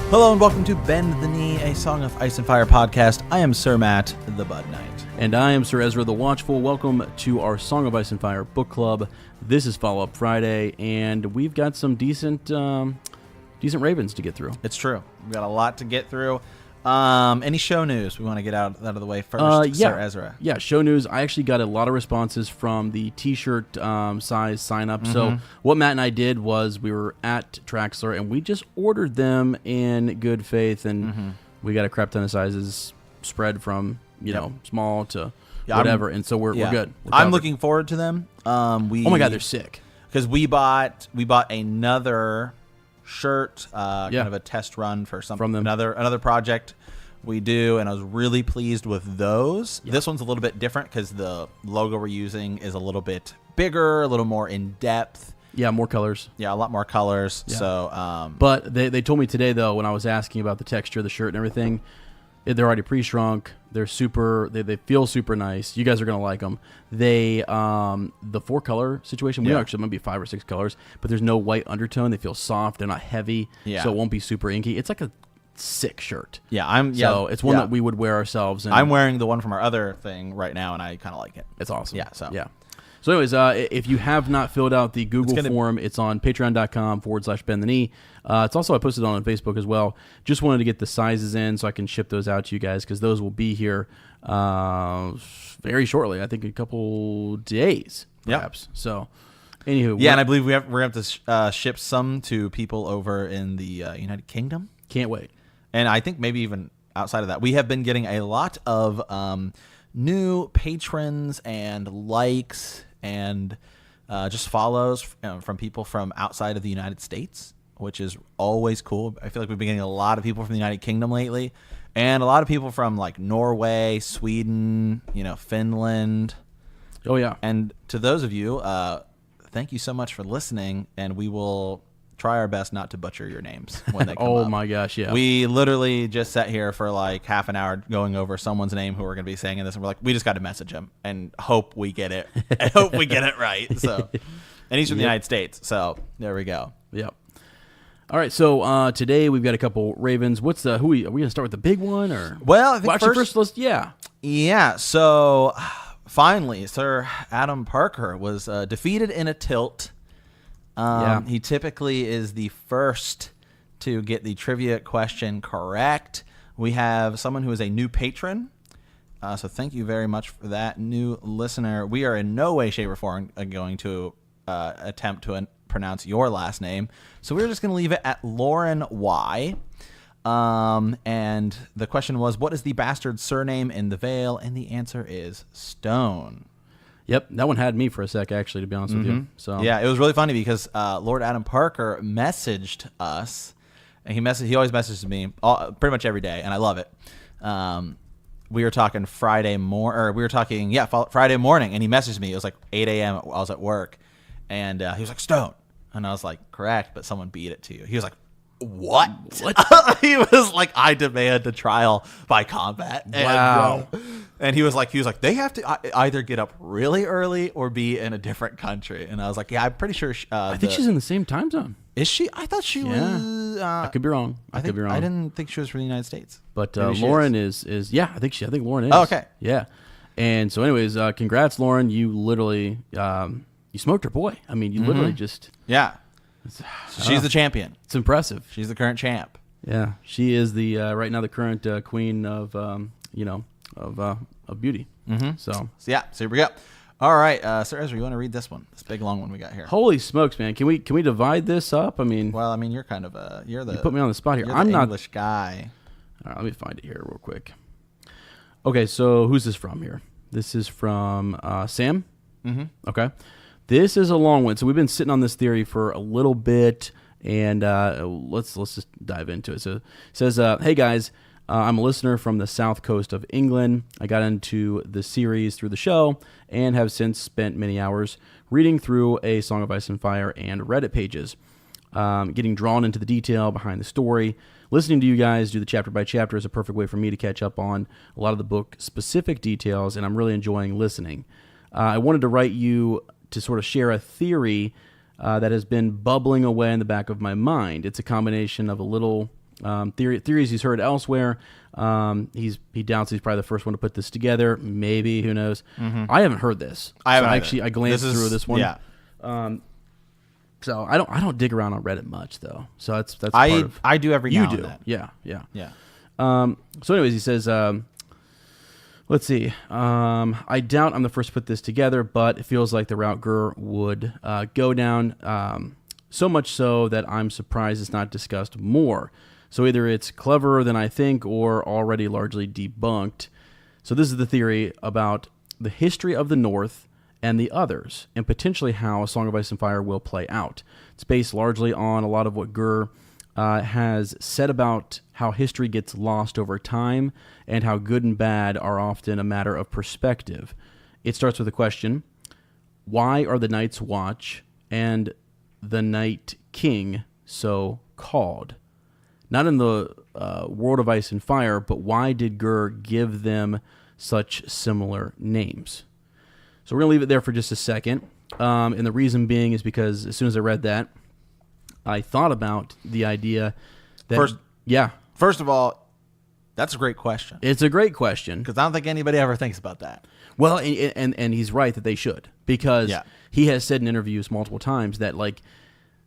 Hello and welcome to Bend the Knee, a Song of Ice and Fire podcast. I am Sir Matt, the Bud Knight. And I am Sir Ezra, the Watchful. Welcome to our Song of Ice and Fire book club. This is Follow-Up Friday, and we've got some decent Ravens to get through. It's true. We've got a lot to get through. Any show news we want to get out of the way first, Sir Ezra? Yeah, show news. I actually got a lot of responses from the T-shirt size sign-up. Mm-hmm. So what Matt and I did was we were at Traxler, and we just ordered them in good faith, and we got a crap ton of sizes spread from, small to whatever. And so we're good. I'm looking forward to them. Oh my God, they're sick. Because we bought another shirt, kind of a test run for something from them. Another project we do, and I was really pleased with those. This one's a little bit different because the logo we're using is a little bit bigger, a little more in depth. Yeah, more colors. Yeah, a lot more colors. Yeah. So, but they told me today though, when I was asking about the texture of the shirt and everything, they're already pre-shrunk. They're super. They feel super nice. You guys are gonna like them. They the 4-color situation. We actually might be 5 or 6 colors, but there's no white undertone. They feel soft. They're not heavy. Yeah. So it won't be super inky. It's like a sick shirt. Yeah, So it's one that we would wear ourselves. And I'm wearing the one from our other thing right now, and I kind of like it. It's awesome. Yeah. So anyways, if you have not filled out the Google form, it's on patreon.com/bend the knee. It's also, I posted on Facebook as well. Just wanted to get the sizes in so I can ship those out to you guys, because those will be here very shortly. I think a couple days, perhaps. So anywho. Yeah, and I believe we're going to have to ship some to people over in the United Kingdom. Can't wait. And I think maybe even outside of that. We have been getting a lot of new patrons and likes and just follows from people from outside of the United States, which is always cool. I feel like we've been getting a lot of people from the United Kingdom lately, and a lot of people from like Norway, Sweden, Finland. Oh yeah. And to those of you, thank you so much for listening, and we will try our best not to butcher your names when they come up. Oh my gosh, yeah. We literally just sat here for like half an hour going over someone's name who we're going to be saying in this, and we're like, we just got to message him and hope we get it. I hope we get it right. So, and he's from the United States, so there we go. Yep. All right, so today we've got a couple Ravens. Are we going to start with the big one, or? Well, I think first let's Yeah. So finally, Sir Adam Parker was defeated in a tilt. He typically is the first to get the trivia question correct. We have someone who is a new patron, so thank you very much for that, new listener. We are in no way, shape, or form going to attempt to pronounce your last name, so we're just going to leave it at Lauren Y. And the question was, what is the bastard surname in the Vale? And the answer is Stone. Yep, that one had me for a sec, actually, to be honest with you. So yeah, it was really funny because Lord Adam Parker messaged us, and he always messages me pretty much every day, and I love it. We were talking Friday morning, and he messaged me. It was like 8 a.m. I was at work, and he was like, Stone. And I was like, correct, but someone beat it to you. He was like, what? He was like, I demand a trial by combat. Wow. And he was like, they have to either get up really early or be in a different country. And I was like, yeah, I'm pretty sure. I think she's in the same time zone. Is she? I thought she was. I could be wrong. I could be wrong. I didn't think she was from the United States. But Lauren is. Yeah, I think Lauren is. Oh, okay. Yeah. And so, anyways, congrats, Lauren. You literally, you smoked her boy. I mean, you literally just. Yeah. She's the champion. It's impressive. She's the current champ. Yeah, she is the right now the current queen of of beauty. So here we go. All right, Sir Ezra, you want to read this one? This big long one we got here. Holy smokes, man! Can we divide this up? I mean, you're kind of you put me on the spot here. I'm not English guy. All right, let me find it here real quick. Okay, so who's this from here? This is from Sam. Okay. This is a long one, so we've been sitting on this theory for a little bit, and let's just dive into it. So it says, hey guys, I'm a listener from the south coast of England. I got into the series through the show and have since spent many hours reading through A Song of Ice and Fire and Reddit pages, getting drawn into the detail behind the story. Listening to you guys do the chapter by chapter is a perfect way for me to catch up on a lot of the book specific details, and I'm really enjoying listening. I wanted to write you to sort of share a theory that has been bubbling away in the back of my mind. It's a combination of a little theories he's heard elsewhere. He doubts he's probably the first one to put this together. Maybe, who knows? I haven't heard this. I glanced through this one. Yeah. So I don't dig around on Reddit much though. So that's I do every now and then. Yeah. So anyways, he says, let's see. I doubt I'm the first to put this together, but it feels like the route Gur would go down. So much so that I'm surprised it's not discussed more. So either it's cleverer than I think or already largely debunked. So this is the theory about the history of the North and the others, and potentially how A Song of Ice and Fire will play out. It's based largely on a lot of what Gur has said about how history gets lost over time and how good and bad are often a matter of perspective. It starts with a question: why are the Night's Watch and the Night King so called? Not in the world of Ice and Fire, but why did Gur give them such similar names? So we're going to leave it there for just a second. And the reason being is because as soon as I read that, I thought about the idea that... First of all, that's a great question. It's a great question. Because I don't think anybody ever thinks about that. Well, and he's right that they should. Because he has said in interviews multiple times that like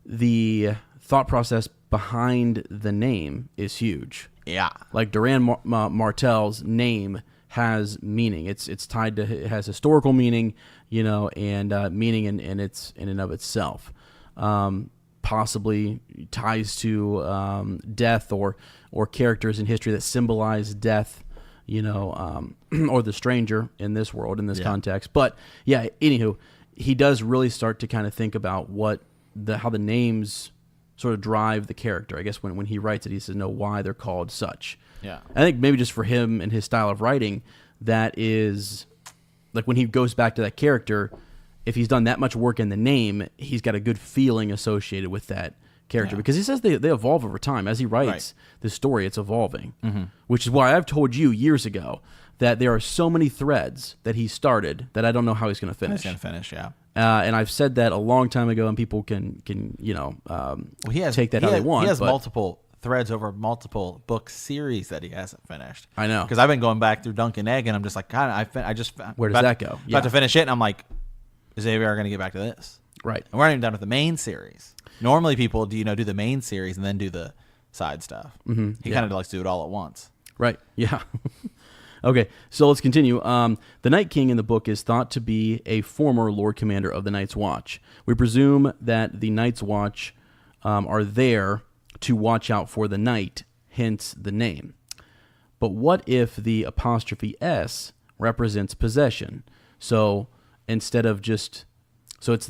the thought process behind the name is huge. Yeah. Like Doran Martell's name has meaning. It's tied to, it has historical meaning, and meaning in and of itself. Possibly ties to death or characters in history that symbolize death, or the stranger in this world, in this context. But yeah, anywho, he does really start to kind of think about how the names sort of drive the character. I guess when he writes it, he says, why they're called such. Yeah. I think maybe just for him and his style of writing, that is, like when he goes back to that character, if he's done that much work in the name, he's got a good feeling associated with that character. Because he says they evolve over time. As he writes this story, it's evolving. Which is why I've told you years ago that there are so many threads that he started that I don't know how he's going to finish. And I've said that a long time ago, and people can take that how they want. He has multiple threads over multiple book series that he hasn't finished. I know. Because I've been going back through Dunk and Egg, and I'm just like, God, I just... Where does that go? About to finish it, and I'm like, is anybody going to get back to this? Right. And we're not even done with the main series. Normally people do the main series and then do the side stuff. He kind of likes to do it all at once. Right. Yeah. Okay, so let's continue. The Night King in the book is thought to be a former Lord Commander of the Night's Watch. We presume that the Night's Watch are there to watch out for the night, hence the name. But what if the apostrophe S represents possession? So instead of just... So it's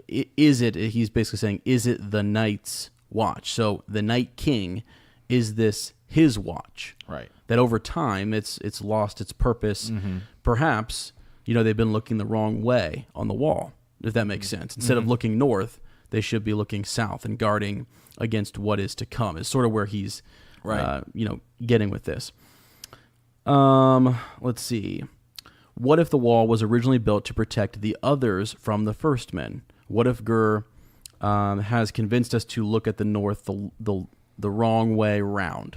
he's basically saying, is it the Night's Watch? So the Night King, is this his watch? Right. That over time it's lost its purpose. Perhaps, they've been looking the wrong way on the wall, if that makes sense. Instead of looking north, they should be looking south and guarding against what is to come. Is sort of where he's getting with this. Let's see. What if the wall was originally built to protect the others from the first men? What if Gur has convinced us to look at the north the wrong way round?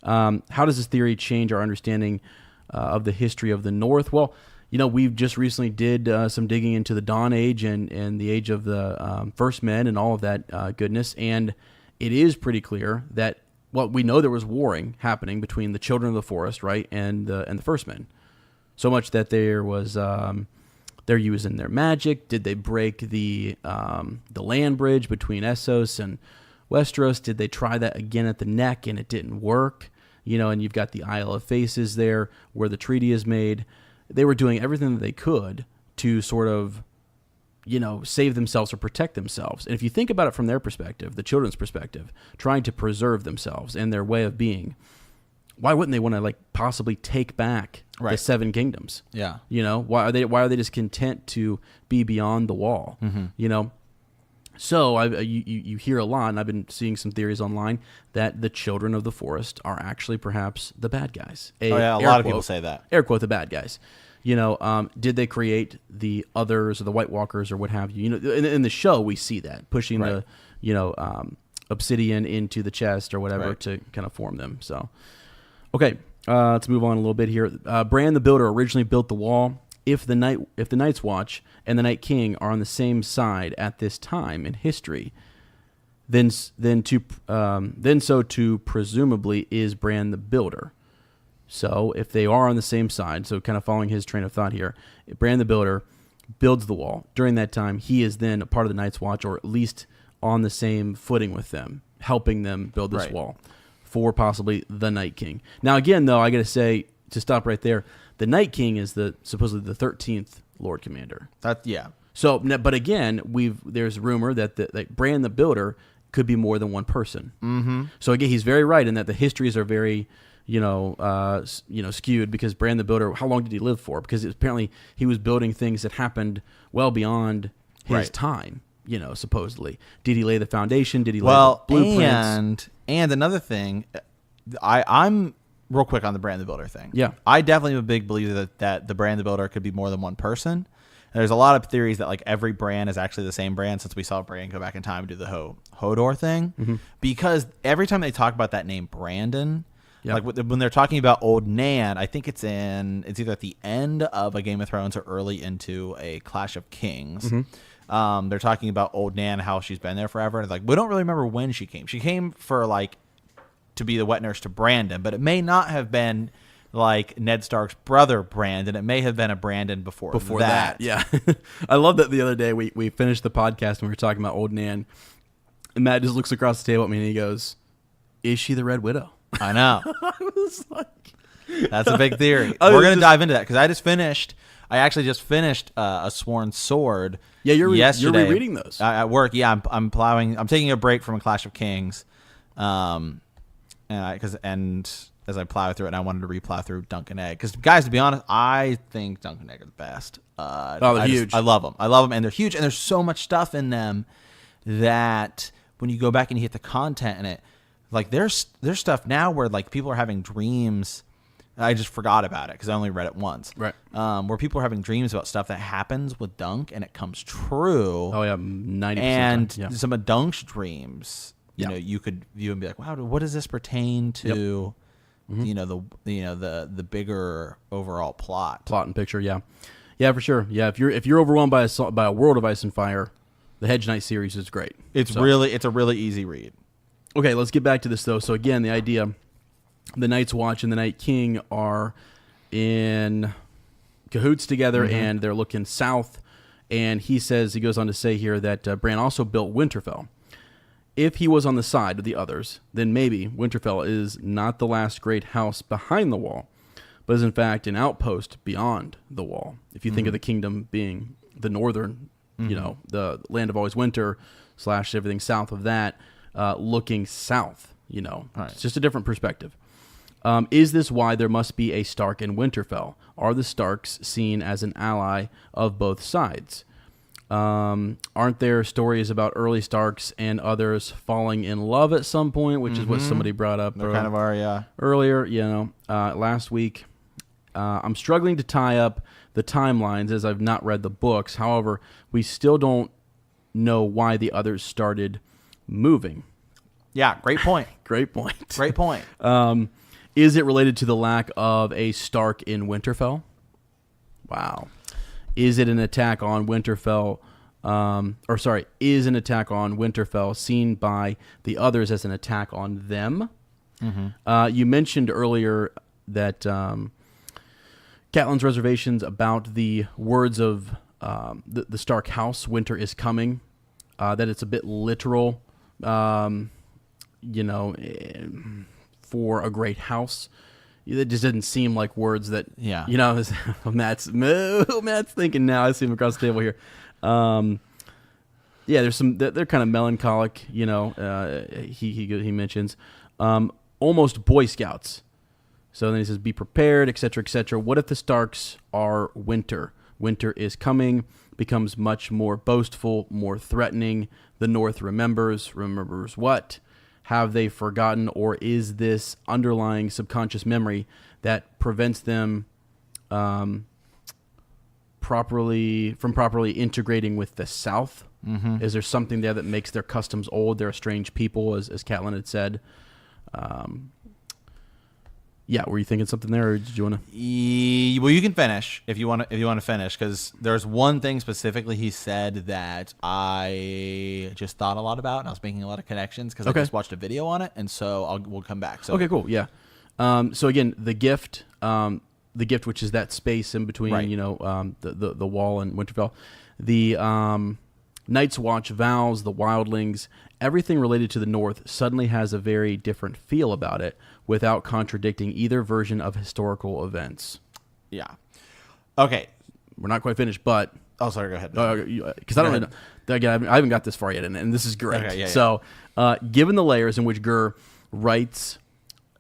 How does this theory change our understanding of the history of the North? Well, we've just recently did some digging into the Dawn Age and the age of the First Men and all of that goodness, and it is pretty clear that we know there was warring happening between the Children of the Forest, right, and the First Men. So much that there was they're using their magic. Did they break the land bridge between Essos and Westeros? Did they try that again at the neck and it didn't work? And you've got the Isle of Faces there where the treaty is made. They were doing everything that they could to sort of, save themselves or protect themselves. And if you think about it from their perspective, the children's perspective, trying to preserve themselves and their way of being, why wouldn't they want to possibly take back the Seven Kingdoms? Yeah. Why are they just content to be beyond the wall? So you hear a lot, and I've been seeing some theories online that the Children of the Forest are actually perhaps the bad guys. A lot of people say that. Air quote, the bad guys. Did they create the others or the White Walkers or what have you? In the show we see that pushing obsidian into the chest or whatever to kind of form them. So, okay, let's move on a little bit here. Bran the Builder originally built the wall. If the Night's Watch and the Night King are on the same side at this time in history, then so too presumably is Bran the Builder. So if they are on the same side, so kind of following his train of thought here, Bran the Builder builds the wall. During that time, he is then a part of the Night's Watch, or at least on the same footing with them, helping them build this wall for possibly the Night King. Now, again, though, I got to say, to stop right there, the Night King is supposedly the 13th Lord Commander. So, but again, there's rumor that Bran the Builder could be more than one person. Mm-hmm. So again, he's very right in that the histories are very, skewed, because Bran the Builder, how long did he live for? Because apparently he was building things that happened well beyond his time. Supposedly, did he lay the foundation? Did he lay the blueprints? And another thing, I'm real quick on the Bran the Builder thing. Yeah, I definitely am a big believer that the Bran the Builder could be more than one person. There's a lot of theories that like every Bran is actually the same Bran, since we saw Bran go back in time and do the Hodor thing. Because every time they talk about that name Brandon, like when they're talking about Old Nan, I think it's either at the end of a Game of Thrones or early into a Clash of Kings. They're talking about Old Nan, how she's been there forever. And like, we don't really remember when she came. She came for to be the wet nurse to Brandon, but it may not have been like Ned Stark's brother Brandon. It may have been a Brandon before that. Yeah. I love that the other day we finished the podcast and we were talking about Old Nan, and Matt just looks across the table at me and he goes, "Is she the Red Widow?" I know. I was like, that's a big theory. We're going to dive into that, because I actually just finished A Sworn Sword. Yeah, you're yesterday. You're rereading those at work. Yeah, I'm plowing. I'm taking a break from a Clash of Kings, and as I plow through it, and I wanted to replow through Dunk and Egg. Because, guys, to be honest, I think Dunk and Egg are the best. They're huge. I love them. I love them, and they're huge, and there's so much stuff in them that when you go back and you hit the content in it, like there's stuff now where like people are having dreams. I just forgot about it because I only read it once. Right. Where people are having dreams about stuff that happens with Dunk and it comes true. Oh yeah, 90%. And some of Dunk's dreams, you could view and be like, wow, what does this pertain to? The bigger overall plot and picture. Yeah, for sure. Yeah, if you're overwhelmed by a world of Ice and Fire, the Hedge Knight series is great. It's a really easy read. Okay, let's get back to this though. So again, the idea, the Night's Watch and the Night King are in cahoots together, and they're looking south. And he goes on to say here that Bran also built Winterfell. If he was on the side of the others, then maybe Winterfell is not the last great house behind the wall, but is in fact an outpost beyond the wall. If you think of the kingdom being the northern, the land of always winter / everything south of that, looking south, It's just a different perspective. Is this why there must be a Stark in Winterfell? Are the Starks seen as an ally of both sides? Aren't there stories about early Starks and others falling in love at some point, which is what somebody brought up kind of are, earlier, last week. I'm struggling to tie up the timelines as I've not read the books. However, we still don't know why the others started moving. Yeah, great point. Great point. Is it related to the lack of a Stark in Winterfell? Wow. Is it an attack on Winterfell? Is an attack on Winterfell seen by the others as an attack on them? You mentioned earlier that Catelyn's reservations about the words of the Stark house, winter is coming, that it's a bit literal, for a great house. It just didn't seem like words that, Matt's thinking now. I see him across the table here. There's some, they're kind of melancholic, he mentions, almost Boy Scouts. So then he says, be prepared, etc., etc. What if the Starks are winter? Winter is coming, becomes much more boastful, more threatening. The North remembers what? Have they forgotten, or is this underlying subconscious memory that prevents them properly integrating with the South Mm-hmm. Is there something there that makes their customs old? They're a strange people, as Catelyn had said. Yeah, were you thinking something there, or did you want to? Well, you can finish if you want to finish, because there's one thing specifically he said that I just thought a lot about, and I was making a lot of connections because I just watched a video on it, and so we'll come back. So okay, cool, yeah. So again, the gift, which is that space in between, right. The wall and Winterfell, the Night's Watch, vows, the wildlings, everything related to the North suddenly has a very different feel about it, without contradicting either version of historical events. Yeah. Okay. We're not quite finished, but... Oh, sorry, go ahead. Because I don't know. Again, I haven't got this far yet, and this is great. Okay, so, given the layers in which Gur writes,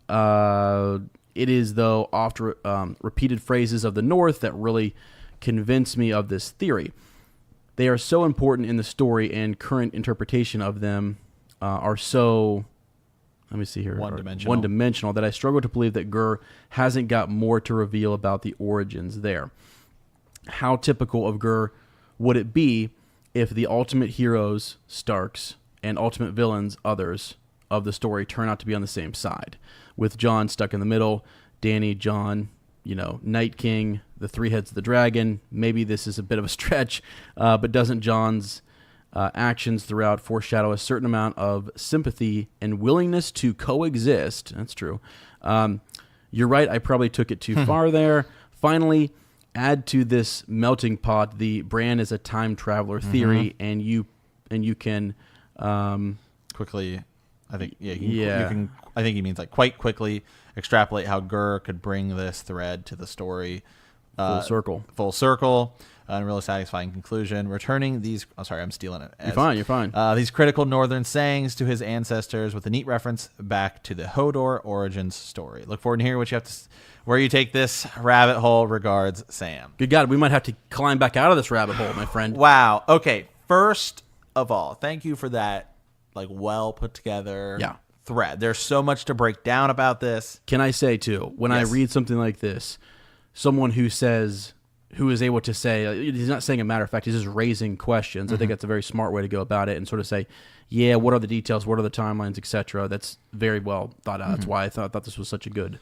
it is, though, oft repeated phrases of the North that really convince me of this theory. They are so important in the story, and current interpretation of them are so... Let me see here. One-dimensional, that I struggle to believe that Gur hasn't got more to reveal about the origins there. How typical of Gur would it be if the ultimate heroes, Starks, and ultimate villains, others, of the story turn out to be on the same side? With Jon stuck in the middle, Dany, Jon, Night King, the three heads of the dragon. Maybe this is a bit of a stretch, but doesn't Jon's actions throughout foreshadow a certain amount of sympathy and willingness to coexist? That's true. You're right. I probably took it too far there. Finally, add to this melting pot the Bran is a time traveler theory, and you can quickly. I think you can. I think he means like quite quickly extrapolate how Gur could bring this thread to the story full circle. And a really satisfying conclusion. Returning these... Oh, sorry, I'm stealing it. You're fine. These critical northern sayings to his ancestors with a neat reference back to the Hodor origins story. Look forward to hearing where you take this rabbit hole. Regards, Sam. Good God, we might have to climb back out of this rabbit hole, my friend. Wow. Okay, first of all, thank you for that well put together thread. There's so much to break down about this. Can I say, too, when I read something like this, someone who is able to say, he's not saying a matter of fact, he's just raising questions. I think that's a very smart way to go about it, and sort of say, what are the details, what are the timelines, etc. That's very well thought out. That's why I thought this was such a good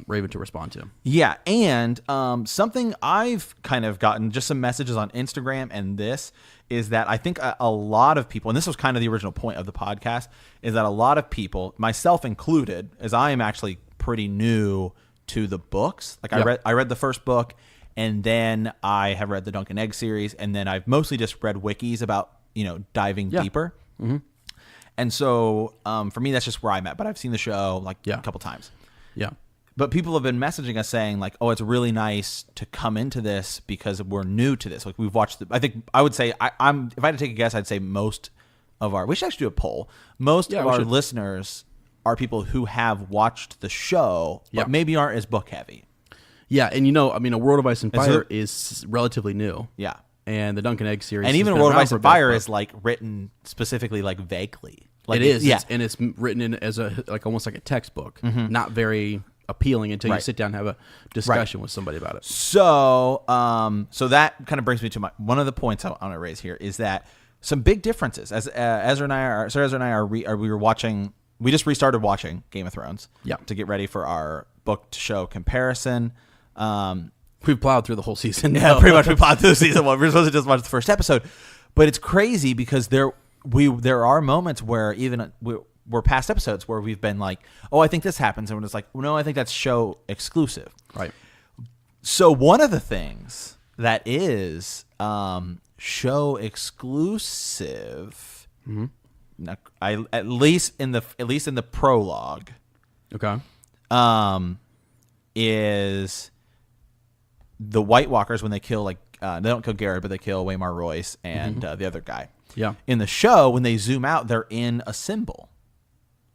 Raven to respond to. Yeah, and something I've kind of gotten, just some messages on Instagram, and this is that I think a lot of people, and this was kind of the original point of the podcast, is that a lot of people, myself included, as I am actually pretty new to the books. I read the first book, and then I have read the Dunk and Egg series, and then I've mostly just read wikis about, diving deeper. Mm-hmm. And so for me, that's just where I'm at. But I've seen the show a couple times. Yeah. But people have been messaging us saying it's really nice to come into this because we're new to this. We've watched I would say if I had to take a guess, I'd say most of we should actually do a poll. Most of our listeners are people who have watched the show, but maybe aren't as book heavy. Yeah, and A World of Ice and Fire is relativally new. Yeah. And the Dunk and Egg series. And even A World of Ice and Fire is written specifically vaguely. It is. Yeah. And it's written in as almost like a textbook. Mm-hmm. Not very appealing until you sit down and have a discussion with somebody about it. So so that kind of brings me to one of the points I want to raise here is that some big differences. As Ezra and I we were watching, we just restarted watching Game of Thrones to get ready for our book to show comparison. We've plowed through the whole season. Yeah, pretty much we plowed through the season. Well, we're supposed to just watch the first episode, but it's crazy because there are moments where even we're past episodes where we've been like, oh, I think this happens, and we're just like, no, I think that's show exclusive. Right. So one of the things that is show exclusive, at least in the prologue, is the White Walkers when they kill they don't kill Garrett, but they kill Waymar Royce and the other guy. Yeah. In the show, when they zoom out, they're in a symbol.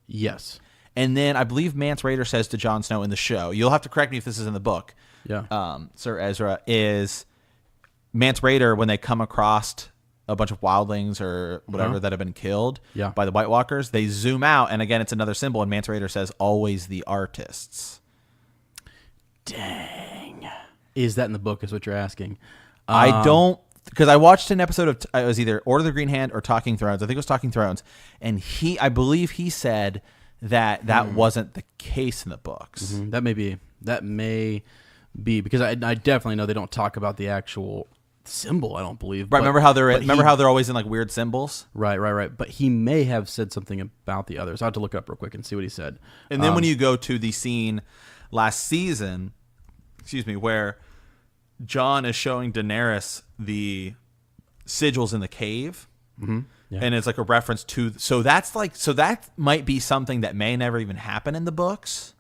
Yes. And then I believe Mance Rayder says to Jon Snow in the show, you'll have to correct me if this is in the book. Yeah. Sir Ezra, is Mance Rayder when they come across a bunch of wildlings or whatever that have been killed by the White Walkers, they zoom out, and again, it's another symbol, and Mance Rayder says, always the artists. Dang. Is that in the book is what you're asking? I don't because I watched an episode of it was either Order of the Green Hand or Talking Thrones. I think it was Talking Thrones, and I believe he said that wasn't the case in the books. Mm-hmm. That may be because I definitely know they don't talk about the actual symbol. I don't believe. Right. Remember how they're always in like weird symbols. Right. But he may have said something about the others. I will have to look up real quick and see what he said. And then when you go to the scene last season, where Jon is showing Daenerys the sigils in the cave, and it's like a reference to. So that might be something that may never even happen in the books.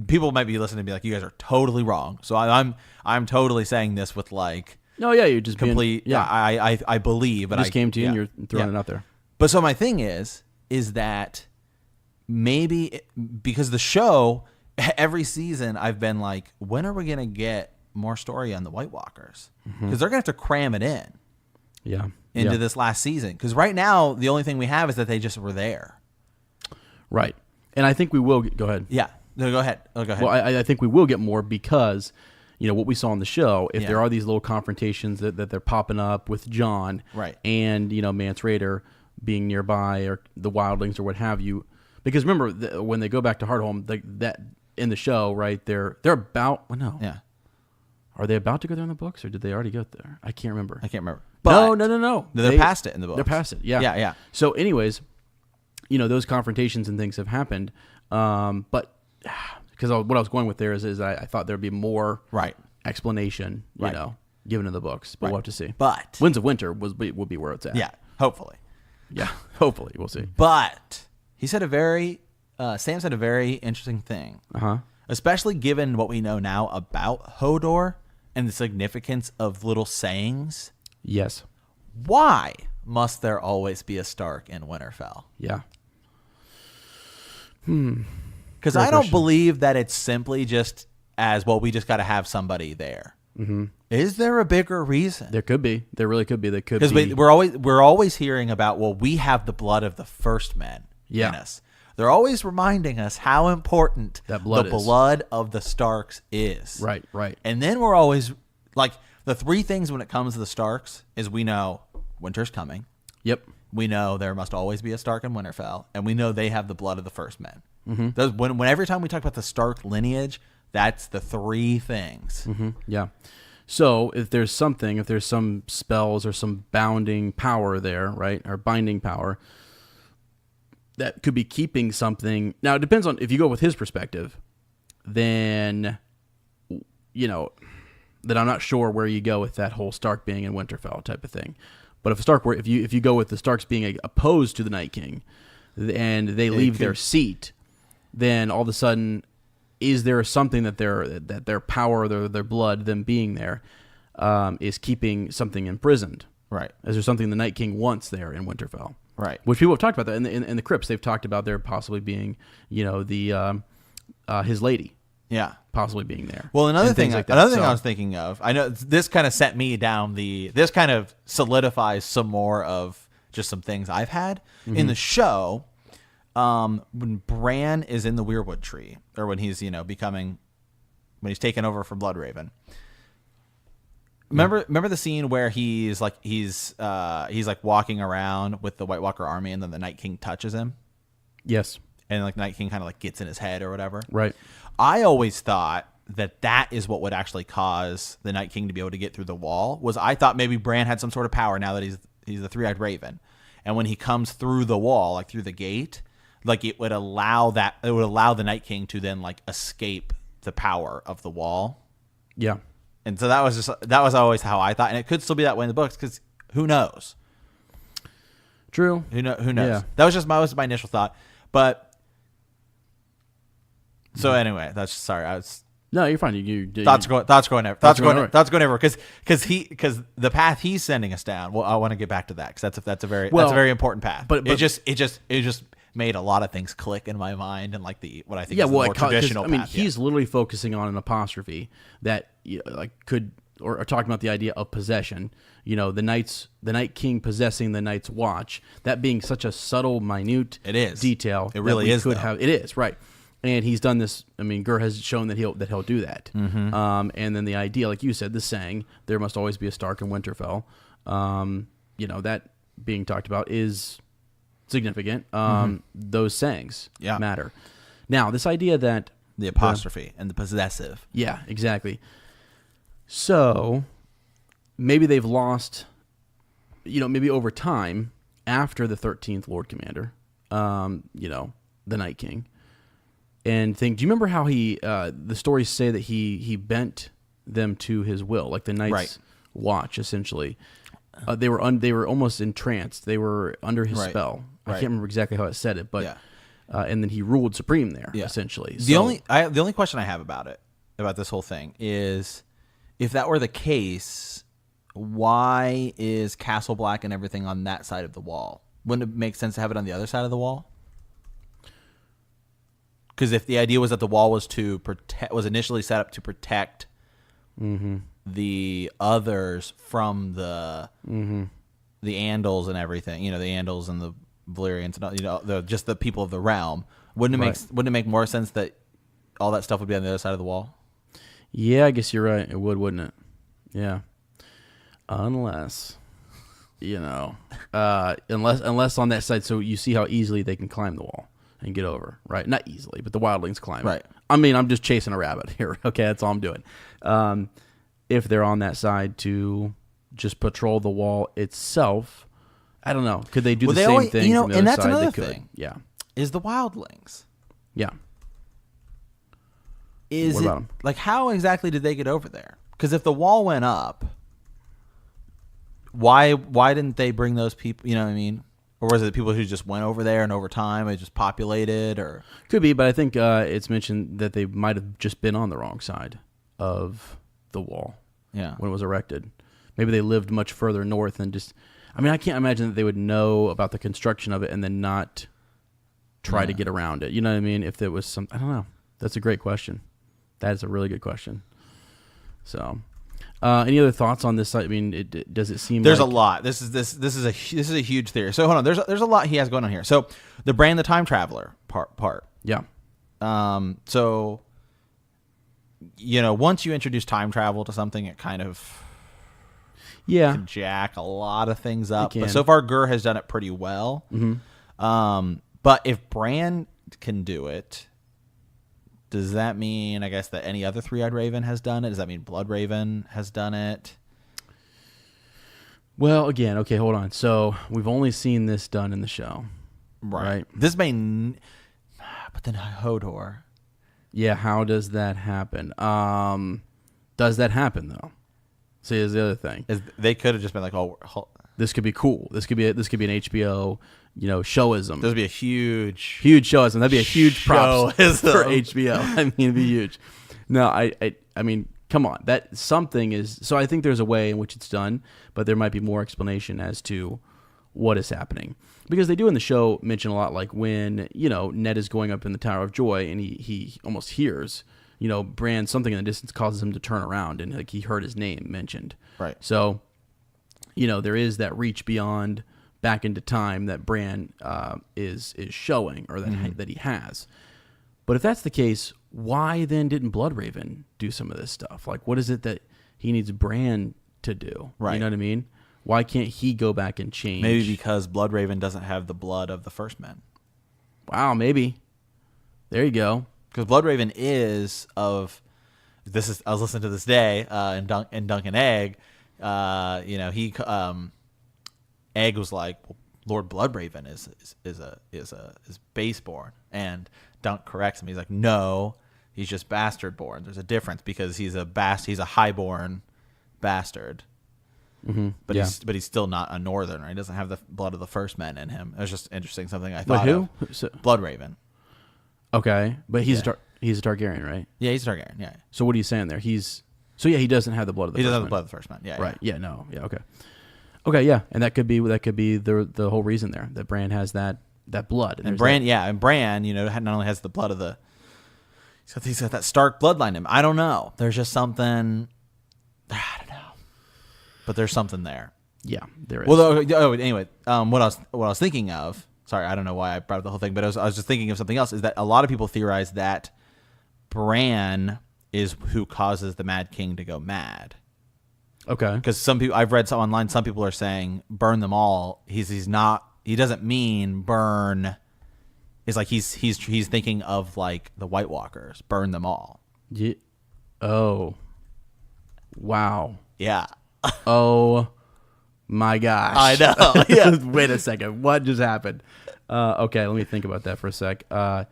People might be listening and be like, "You guys are totally wrong." So I'm totally saying this with like, no, yeah, you're just complete. I believe, but I just came to you and you're throwing it out there. But so my thing is that maybe because the show. Every season, I've been like, when are we going to get more story on the White Walkers? Because they're going to have to cram it into this last season. Because right now, the only thing we have is that they just were there. Right. And I think we will go ahead. Yeah. No, go ahead. Go ahead. Well, I think we will get more because, what we saw on the show, if there are these little confrontations that they're popping up with Jon and, Mance Rayder being nearby or the wildlings or what have you. Because remember, when they go back to Hardhome, that in the show, right? They're about. Well, no. Yeah. Are they about to go there in the books, or did they already go there? I can't remember. But no. They're past it in the books. They're past it. Yeah. Yeah. So, anyways, those confrontations and things have happened. But because what I was going with there is I thought there'd be more explanation, given in the books. But we'll have to see. But Winds of Winter will be where it's at. Yeah. Hopefully. Yeah. Hopefully, we'll see. But he said Sam said a very interesting thing, especially given what we know now about Hodor and the significance of little sayings. Yes. Why must there always be a Stark in Winterfell? Yeah. Because I don't believe that it's simply just as, well, we just got to have somebody there. Mm-hmm. Is there a bigger reason? There could be. There really could be. There could be. Because we're always hearing about, well, we have the blood of the first men in us. They're always reminding us how important the blood of the Starks is. Right. And then we're always, like, the three things when it comes to the Starks is we know winter's coming. Yep. We know there must always be a Stark in Winterfell. And we know they have the blood of the first men. Mm-hmm. Every time we talk about the Stark lineage, that's the three things. Mm-hmm. Yeah. So if there's some spells or some bounding power there, right, or binding power, that could be keeping something. Now, it depends on, if you go with his perspective, then, that I'm not sure where you go with that whole Stark being in Winterfell type of thing. But if you go with the Starks being opposed to the Night King and they leave their seat, then all of a sudden, is there something that their power, their blood, them being there, is keeping something imprisoned? Right. Is there something the Night King wants there in Winterfell? Right. Which people have talked about that in the crypts. They've talked about there possibly being, the his lady. Yeah. Possibly being there. Well, another thing I was thinking of, I know this kind of sent me down this kind of solidifies some more of just some things I've had in the show. When Bran is in the Weirwood tree, or when he's, when he's taken over from Bloodraven. Remember the scene where he's walking around with the White Walker army, and then the Night King touches him? Yes. And like Night King kind of like gets in his head or whatever. Right. I always thought that is what would actually cause the Night King to be able to get through the wall. I thought maybe Bran had some sort of power now that he's the three-eyed raven, and when he comes through the wall, like through the gate, like it would allow the Night King to then like escape the power of the wall. Yeah. And so that was always how I thought, and it could still be that way in the books, because who knows? True. Who knows? Yeah. That was just my initial thought. But so anyway, no, you're fine. Thoughts going over because the path he's sending us down. Well, I want to get back to that because that's a very important path. But it just made a lot of things click in my mind, and like what I think is the more traditional path. I mean, he's literally focusing on an apostrophe that could or talking about the idea of possession. The Night King possessing the Night's Watch. That being such a subtle, minute detail. It really is. It is right. And he's done this. I mean, Gur has shown that he'll do that. Mm-hmm. And then the idea, like you said, the saying, "There must always be a Stark in Winterfell." That being talked about is significant. Those sayings matter. Now, this idea that the apostrophe and the possessive. Yeah, exactly. So maybe they've lost. Maybe over time after the 13th Lord Commander, the Night King. And do you remember how the stories say that he bent them to his will, like the Night's Watch, essentially. They were almost entranced. They were under his spell. I can't remember exactly how it said it, but and then he ruled supreme there, essentially. The only question I have about this whole thing is, if that were the case, why is Castle Black and everything on that side of the wall? Wouldn't it make sense to have it on the other side of the wall? Because if the idea was that the wall was was initially set up to protect the others from the Andals and everything, the Andals and the Valyrians and just the people of the realm, wouldn't it make more sense that all that stuff would be on the other side of the wall? Yeah, I guess you're right. It would, wouldn't it? Yeah, unless unless on that side. So you see how easily they can climb the wall and get over, right? Not easily, but the wildlings climb it. I mean, I'm just chasing a rabbit here. Okay, that's all I'm doing. If they're on that side to just patrol the wall itself, I don't know. Could they do the same thing from the and other that's side? another They could. thing. Yeah. Is the wildlings? Yeah. What about them? Like, how exactly did they get over there? Because if the wall went up, why didn't they bring those people? You know what I mean? Or was it the people who just went over there and over time it just populated? Or could be, but I think it's mentioned that they might have just been on the wrong side of the wall. Yeah. When it was erected, maybe they lived much further north and just. I mean, I can't imagine that they would know about the construction of it and then not try to get around it. You know what I mean? If there was some, I don't know. That's a great question. That is a really good question. So, any other thoughts on this? I mean, does it seem there's a lot. This is a huge theory. So hold on. There's a lot he has going on here. So the Bran the Time Traveler part. Yeah. So once you introduce time travel to something, it kind of can jack a lot of things up. But so far, Gur has done it pretty well. Mm-hmm. But if Bran can do it, does that mean, I guess, that any other three-eyed raven has done it? Does that mean Bloodraven has done it? Well, again, okay, hold on. So we've only seen this done in the show, right? This may, but then Hodor. Yeah, how does that happen? Does that happen though? See, is the other thing. They could have just been like, "Oh, this could be cool. This could be an HBO, showism. This would be a huge showism. That'd be a huge props for HBO. I mean, it'd be huge. No, I mean, come on. That something is. So I think there's a way in which it's done, but there might be more explanation as to what is happening, because they do in the show mention a lot, like when Ned is going up in the Tower of Joy and he almost hears Bran, something in the distance causes him to turn around, and like he heard his name mentioned. Right. So there is that reach beyond back into time that Bran is showing, or that that he has. But if that's the case, why then didn't Bloodraven do some of this stuff? Like, what is it that he needs Bran to do? Right. You know what I mean? Why can't he go back and change? Maybe because Bloodraven doesn't have the blood of the first men. Wow, maybe. There you go. Because Bloodraven is of this. I was listening to this day in Duncan Egg. Egg was like, well, Lord Bloodraven is baseborn, and Dunk corrects him. He's like, no, he's just bastardborn. There's a difference because he's a highborn bastard. Mm-hmm. But he's still not a northerner. He doesn't have the blood of the first men in him. It was just interesting. Something I thought of. Bloodraven. Okay, but he's he's a Targaryen, right? Yeah, he's a Targaryen. Yeah. So what are you saying there? He doesn't have the blood of the first men. He doesn't have the blood of the first men. Yeah. Right. Yeah. No. Yeah. Okay. Okay. Yeah, and that could be the whole reason there, that Bran has that blood. And Bran, not only has the blood of the, he's got that Stark bloodline in him. I don't know. There's just something. I don't know. But there's something there. Yeah, there is. Well, anyway, what I was thinking of. sorry, I don't know why I brought up the whole thing, but I was just thinking of something else. Is that a lot of people theorize that Bran is who causes the Mad King to go mad. Okay. Because some people I've read some online, some people are saying burn them all. He's not. He doesn't mean burn. It's like he's thinking of like the White Walkers, burn them all. Yeah. Oh. Wow. Yeah. Oh my gosh. I know. Yeah. Wait a second. What just happened? Okay, let me think about that for a sec. That'd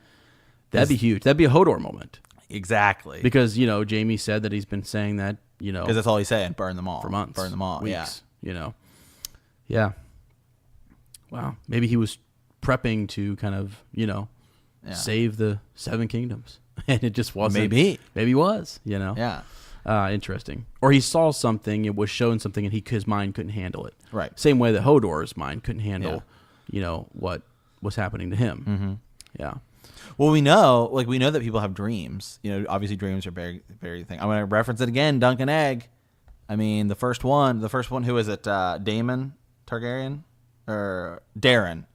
be huge. That'd be a Hodor moment. Exactly. Because, Jaime said that he's been saying that, because that's all he's saying, burn them all. For months. Burn them all, weeks, Yeah. Wow. Maybe he was prepping to kind of, save the Seven Kingdoms. And it just wasn't. Maybe it was, Yeah. Interesting. Or he saw something, it was showing something, and his mind couldn't handle it. Right. Same way that Hodor's mind couldn't handle, what was happening to him. Mm-hmm. Yeah. Well, we know that people have dreams. Obviously dreams are very, very thing. I'm going to reference it again. Dunk and Egg. I mean, the first one, who is it? Daemon Targaryen or Darren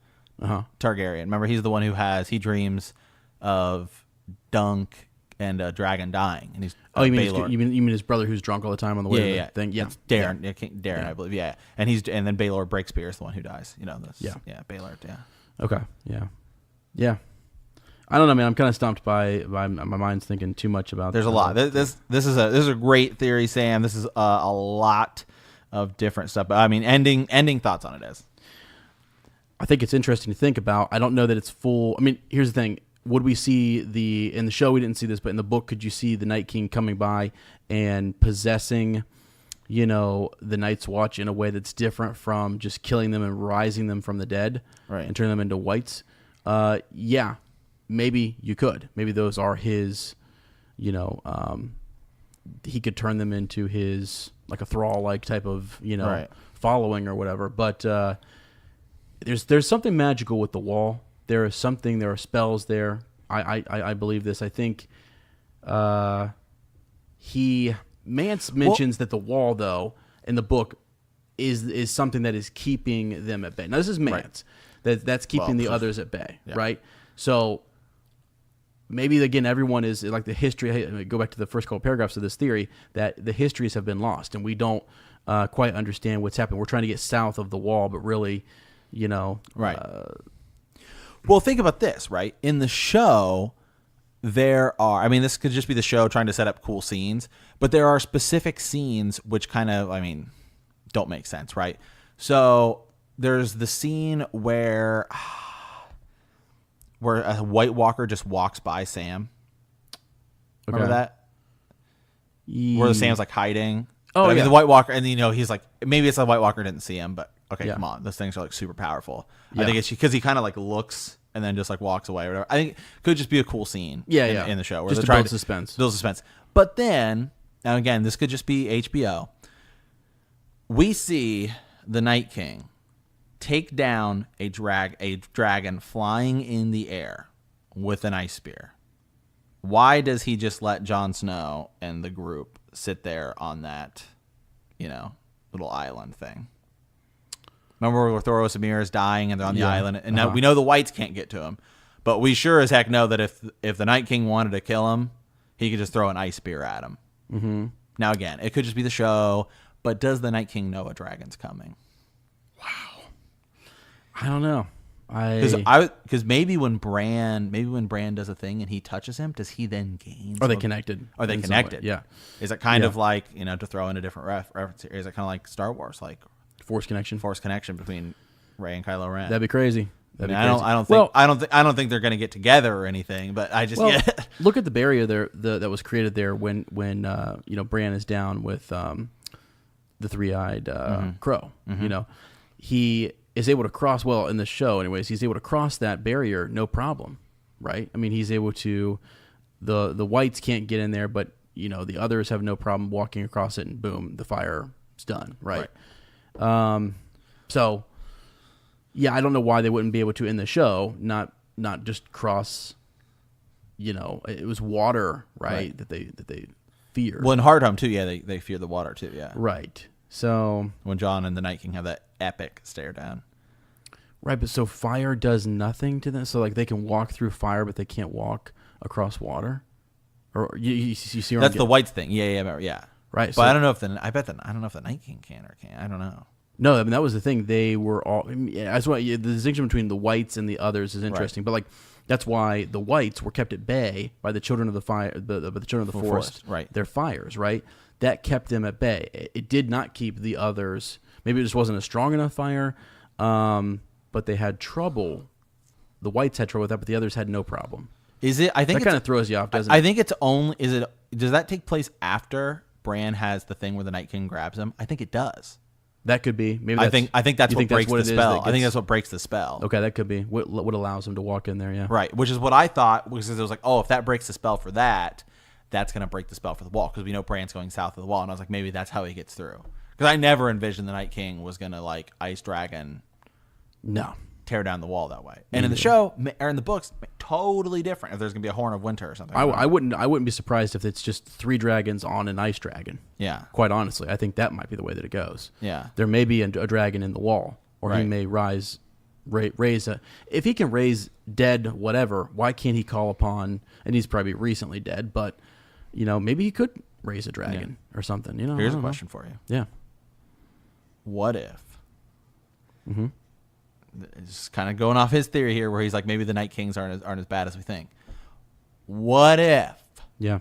Targaryen. Remember, he's the one he dreams of Dunk and a dragon dying, and he's you mean his brother who's drunk all the time on the way to the thing? Yeah, it's Darren. Yeah. Darren, I believe. Yeah, and then Baelor Breakspear is the one who dies. Baelor. Yeah. Okay. Yeah. I don't know, man. I'm kind of stumped by my mind's thinking too much about. There's a lot. This is a great theory, Sam. This is a lot of different stuff. But I mean, ending thoughts on it is. I think it's interesting to think about. I don't know that it's full. I mean, here's the thing. Would we see in the show, we didn't see this, but in the book, could you see the Night King coming by and possessing, the Night's Watch in a way that's different from just killing them and rising them from the dead, right, and turning them into whites? Yeah, maybe you could. Maybe those are his, he could turn them into his, like a thrall-like type of, right, following or whatever. But there's something magical with the wall. There are spells there. I believe this. I think Mance mentions that the wall, though, in the book is something that is keeping them at bay. Now, this is Mance. Right. That's keeping the others at bay, right? So maybe, again, everyone is like the history. Go back to the first couple paragraphs of this theory, that the histories have been lost, and we don't quite understand what's happened. We're trying to get south of the wall, but really, right. Well, think about this, right? In the show, this could just be the show trying to set up cool scenes, but there are specific scenes which kind of, don't make sense, right? So there's the scene where a White Walker just walks by Sam. Remember that? Where Sam's like hiding. Oh, the White Walker, and he's like, maybe it's the White Walker didn't see him, but okay, come on, those things are like super powerful. I think it's because he kind of like looks and then just like walks away or whatever. I think it could just be a cool scene. In the show where just they're to trying build suspense. But then, now again, this could just be HBO. We see the Night King take down a dragon flying in the air with an ice spear. Why does he just let Jon Snow and the group sit there on that, little island thing? Remember where Thoros and Mira is dying and they're on the island, and now we know the whites can't get to him, but we sure as heck know that if the Night King wanted to kill him, he could just throw an ice spear at him. Mm-hmm. Now again, it could just be the show, but does the Night King know a dragon's coming? Wow, I don't know. Because maybe when Bran does a thing and he touches him, does he then gain? Are they connected? Are they connected? Yeah. Is it kind of like, to throw in a different reference here? Is it kind of like Star Wars, like Force connection between Rey and Kylo Ren? That'd be crazy. I don't think they're going to get together or anything. But I just look at the barrier there that was created there when Bran is down with the three-eyed crow. Mm-hmm. He is able to cross, well, in the show anyways, he's able to cross that barrier no problem, right? I mean, he's able to, the whites can't get in there, but, the others have no problem walking across it, and boom, the fire's done, right? So, yeah, I don't know why they wouldn't be able to in the show, not just cross, it was water, right? That they fear. Well, in Hard Home, too, they fear the water, too, yeah. Right. So when Jon and the Night King have that epic stare down. Right, but so fire does nothing to them. So like they can walk through fire, but they can't walk across water. Or you see? That's the whites thing. Yeah. Right, but so, I don't know if I don't know if the Night King can or can't. I don't know. No, I mean that was the thing. They were all. That's why the distinction between the whites and the others is interesting. Right. But like that's why the whites were kept at bay by the children of the fire, the children of the forest. Right, their fires. Right, that kept them at bay. It did not keep the others. Maybe it just wasn't a strong enough fire. But they had trouble. The whites had trouble with that, but the others had no problem. Is it? I think that kind of throws you off, doesn't it? I think it's only. Is it? Does that take place after Bran has the thing where the Night King grabs him? I think it does. That could be. Maybe I think that's what breaks the spell. I think that's what breaks the spell. Okay, that could be what allows him to walk in there. Yeah. Right, which is what I thought, because it was like, oh, if that breaks the spell for that, that's gonna break the spell for the wall, because we know Bran's going south of the wall, and I was like, maybe that's how he gets through. Because I never envisioned the Night King was gonna like ice dragon. No. Tear down the wall that way. And in the show or in the books, totally different. If there's gonna be a Horn of Winter or something, I wouldn't be surprised if it's just 3 dragons on an ice dragon. Yeah, quite honestly, I think that might be the way that it goes. Yeah, there may be a dragon in the wall, or he may raise a. If he can raise dead whatever, why can't he call upon? And he's probably recently dead, but maybe he could raise a dragon or something. Here's a question for you. Yeah. What if? Mm-hmm. Just kind of going off his theory here, where he's like, maybe the Night Kings aren't as bad as we think. What if? Yeah.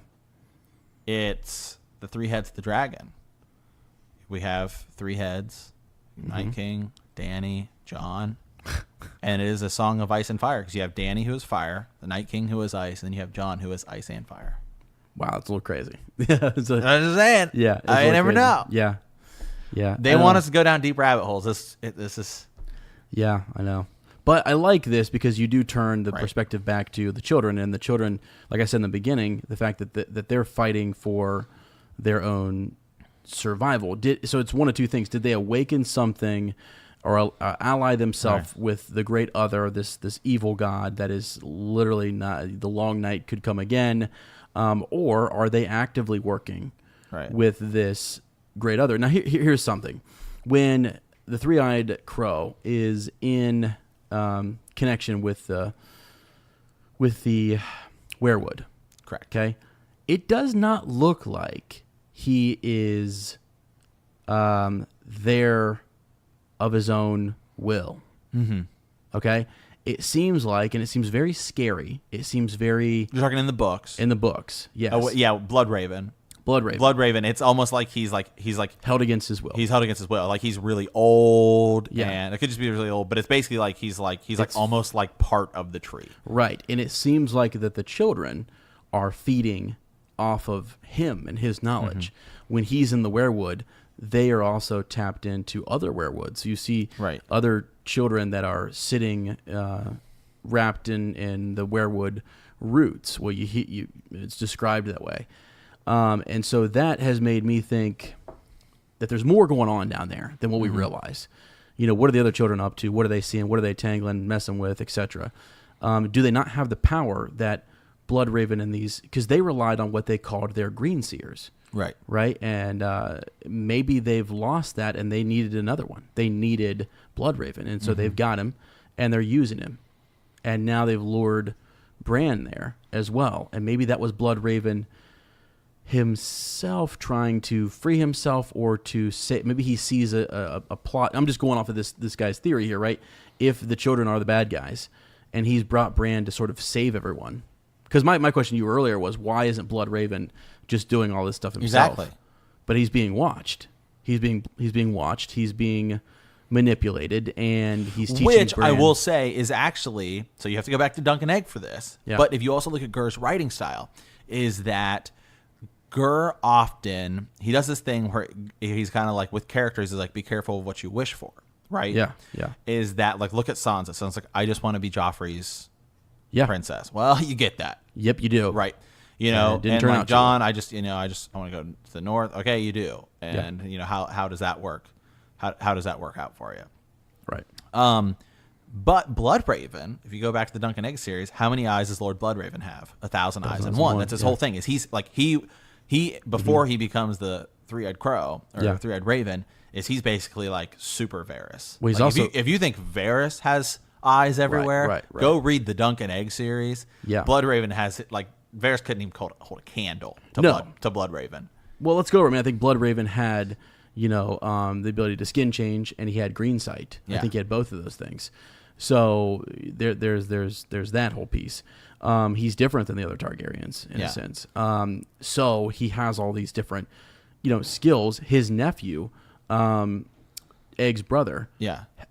It's the 3 heads of the dragon. We have 3 heads: Night King, Dany, Jon, and it is a song of ice and fire, because you have Dany, who is fire, the Night King, who is ice, and then you have Jon, who is ice and fire. Wow, it's a little crazy. I'm just saying. Yeah, I never know. Yeah. They want us to go down deep rabbit holes. This is. Yeah, I know. But I like this because you do turn the perspective back to the children, and the children, like I said in the beginning, the fact that they're fighting for their own survival. So it's one of two things. Did they awaken something or ally themselves with the great other, this evil god that is literally not, the long night could come again, or are they actively working with this great other? Now, here's something. When the 3-eyed crow is in connection with the werewood. Correct. Okay, it does not look like he is there of his own will. Mm-hmm. Okay, it seems like, and it seems very scary. It seems very. You're talking in the books. In the books, yes. Oh, yeah, Bloodraven. Bloodraven. It's almost like he's held against his will. He's held against his will. Like he's really old. Yeah. And it could just be really old, but it's basically like he's almost like part of the tree. Right. And it seems like that the children are feeding off of him and his knowledge. Mm-hmm. When he's in the werewood, they are also tapped into other werewoods. So you see other children that are sitting wrapped in the werewood roots. Well, it's described that way. And so that has made me think that there's more going on down there than what we realize. What are the other children up to? What are they seeing? What are they tangling, messing with, etc.? Do they not have the power that Bloodraven and these, because they relied on what they called their green seers. Right. And maybe they've lost that and they needed another one. They needed Bloodraven. And so they've got him and they're using him. And now they've lured Bran there as well. And maybe that was Bloodraven himself trying to free himself, or to say, maybe he sees a plot. I'm just going off of this guy's theory here, right? If the children are the bad guys and he's brought Bran to sort of save everyone. Because my question to you earlier was, why isn't Bloodraven just doing all this stuff himself? Exactly. But he's being watched. He's being watched. He's being manipulated, and he's teaching Which Bran. I will say is actually, so you have to go back to Dunk and Egg for this. Yeah. But if you also look at Gur's writing style, is that Gur often, he does this thing where he's kind of like, with characters, is like, be careful of what you wish for, right? Yeah. Is that, like, look at Sansa. Sansa's like, I just want to be Joffrey's princess. Well, you get that. Yep, you do. Right. And didn't turn like out Jon, I want to go to the north. Okay, you do. And how does that work? How does that work out for you? Right. But Bloodraven, if you go back to the Dunk and Egg series, how many eyes does Lord Bloodraven have? 1,000 eyes and one. That's his whole thing. Is he's like he before he becomes the 3-eyed crow or 3-eyed raven, is he's basically like super Varys. Well, he's like also if you think Varys has eyes everywhere, right. go read the Dunk and Egg series. Yeah. Bloodraven has like Varys couldn't even hold a candle to Bloodraven. Well, let's go over. I mean, I think Bloodraven had, the ability to skin change, and he had green sight. Yeah. I think he had both of those things. So there's that whole piece. He's different than the other Targaryens in a sense. So he has all these different, skills. His nephew, Egg's brother,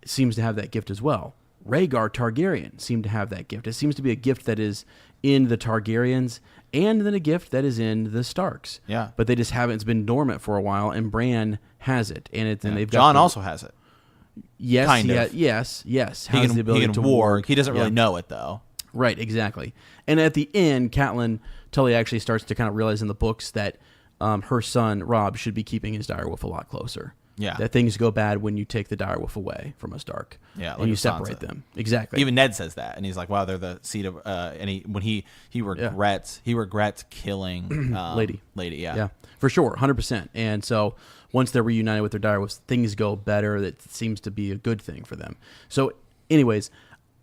seems to have that gift as well. Rhaegar Targaryen seemed to have that gift. It seems to be a gift that is in the Targaryens and then a gift that is in the Starks. Yeah. But they just haven't. It's been dormant for a while, and Bran has it. And they've got Jon also has it. Yes. Kind of. Yes. He Has can, the ability to warg. He doesn't really know it, though. Right, exactly. And at the end, Catelyn Tully actually starts to kind of realize in the books that her son, Robb, should be keeping his direwolf a lot closer. Yeah. That things go bad when you take the direwolf away from a Stark. Yeah, and you separate them. Exactly. Even Ned says that, and he's like, "Wow, they're the seed of." And he regrets killing Lady. Yeah, Yeah, for sure, 100%. And so once they're reunited with their direwolves, things go better. That seems to be a good thing for them. So, anyways,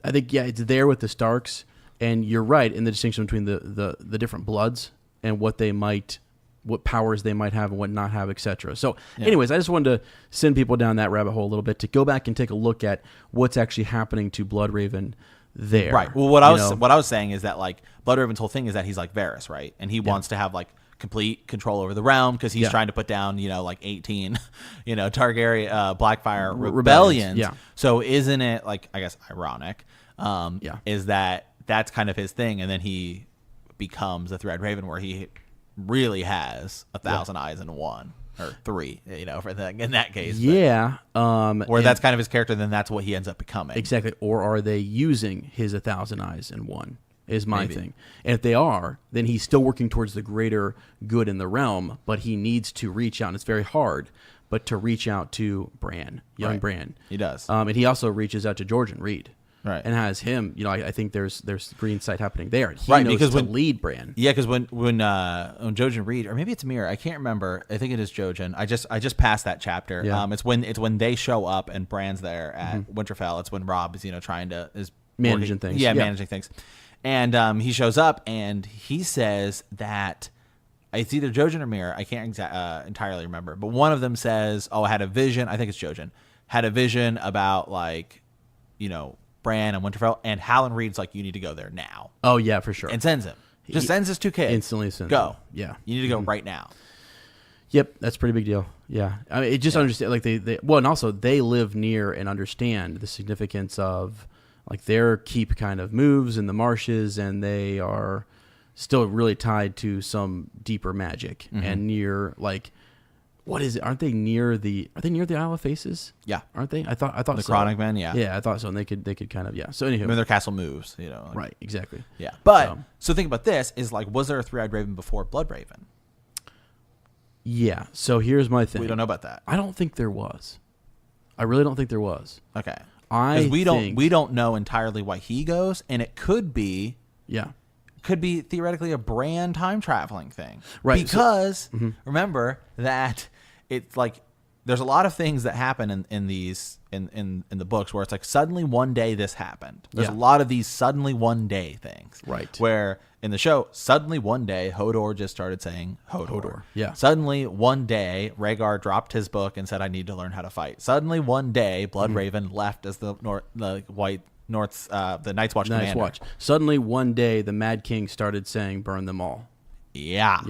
I think it's there with the Starks, and you're right in the distinction between the different bloods and what powers they might have and what not have, etc. So, anyways, I just wanted to send people down that rabbit hole a little bit to go back and take a look at what's actually happening to Bloodraven there. Right. Well, what I was saying is that like Bloodraven's whole thing is that he's like Varys, right? And he wants to have like complete control over the realm because he's trying to put down, like 18, Targaryen Blackfire rebellions. Yeah. So isn't it like, I guess, ironic? Is that's kind of his thing, and then he becomes a Thread Raven where he really has 1,000 eyes in one or three, for in that case. Yeah. Where that's kind of his character, then that's what he ends up becoming. Exactly. Or are they using his 1,000 eyes in one? Is my thing. And if they are, then he's still working towards the greater good in the realm, but he needs to reach out, and it's very hard, but to reach out to Bran, young Bran. He does. And he also reaches out to George and Reed. Right. And has him, I think there's green sight happening there. He knows because to lead Bran. Yeah, because when Jojen Reed, or maybe it's Mira, I can't remember. I think it is Jojen. I just passed that chapter. Yeah. It's when they show up and Bran's there at Winterfell. It's when Robb is is managing things. Yeah, managing things. And he shows up and he says that it's either Jojen or Mira. I can't entirely remember, but one of them says, "Oh, I had a vision." I think it's Jojen. Had a vision about Bran and Winterfell, and Howland Reed's like, "You need to go there now." Oh yeah, for sure. And sends him. Just sends his two kids. Instantly sends go. Them. Yeah. You need to go right now. Yep, that's a pretty big deal. Yeah. I mean, it just understand and also they live near and understand the significance of their keep kind of moves in the marshes, and they are still really tied to some deeper magic and near what is it? Aren't they near the Isle of Faces? Yeah. Aren't they? I thought the so. Chronic Men, yeah. Yeah, I thought so. And they could kind of, So anywho. I mean, their castle moves, Right, exactly. Yeah. But so think about this is was there a three-eyed raven before Bloodraven? Yeah. So here's my thing. We don't know about that. I don't think there was. I really don't think there was. Okay. Because we don't know entirely why he goes, and it could be theoretically a Bran time traveling thing, right? Because remember that it's there's a lot of things that happen in the books where it's suddenly one day this happened. There's a lot of these suddenly one day things, right? Where in the show suddenly one day Hodor just started saying Hodor. Yeah. Suddenly one day Rhaegar dropped his book and said, "I need to learn how to fight." Suddenly one day Bloodraven left as the Night's Watch commander. Suddenly one day the Mad King started saying, "Burn them all." Yeah.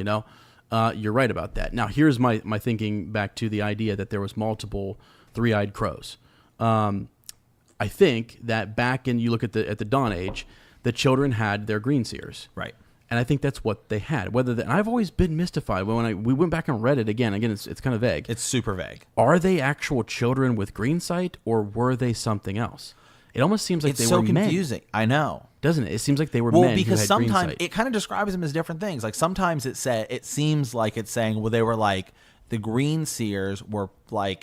You're right about that. Now, here's my thinking back to the idea that there was multiple three-eyed crows. I think that back in, you look at the Dawn Age, the children had their green seers. Right. And I think that's what they had. And I've always been mystified when we went back and read it again. Again, it's kind of vague. It's super vague. Are they actual children with green sight, or were they something else? It almost seems like they were men. It's so confusing. I know. Doesn't it? It seems like they were men because who had sometimes green sight. it kind of describes them as different things. Sometimes it seems like it's saying, well, they were the green seers were a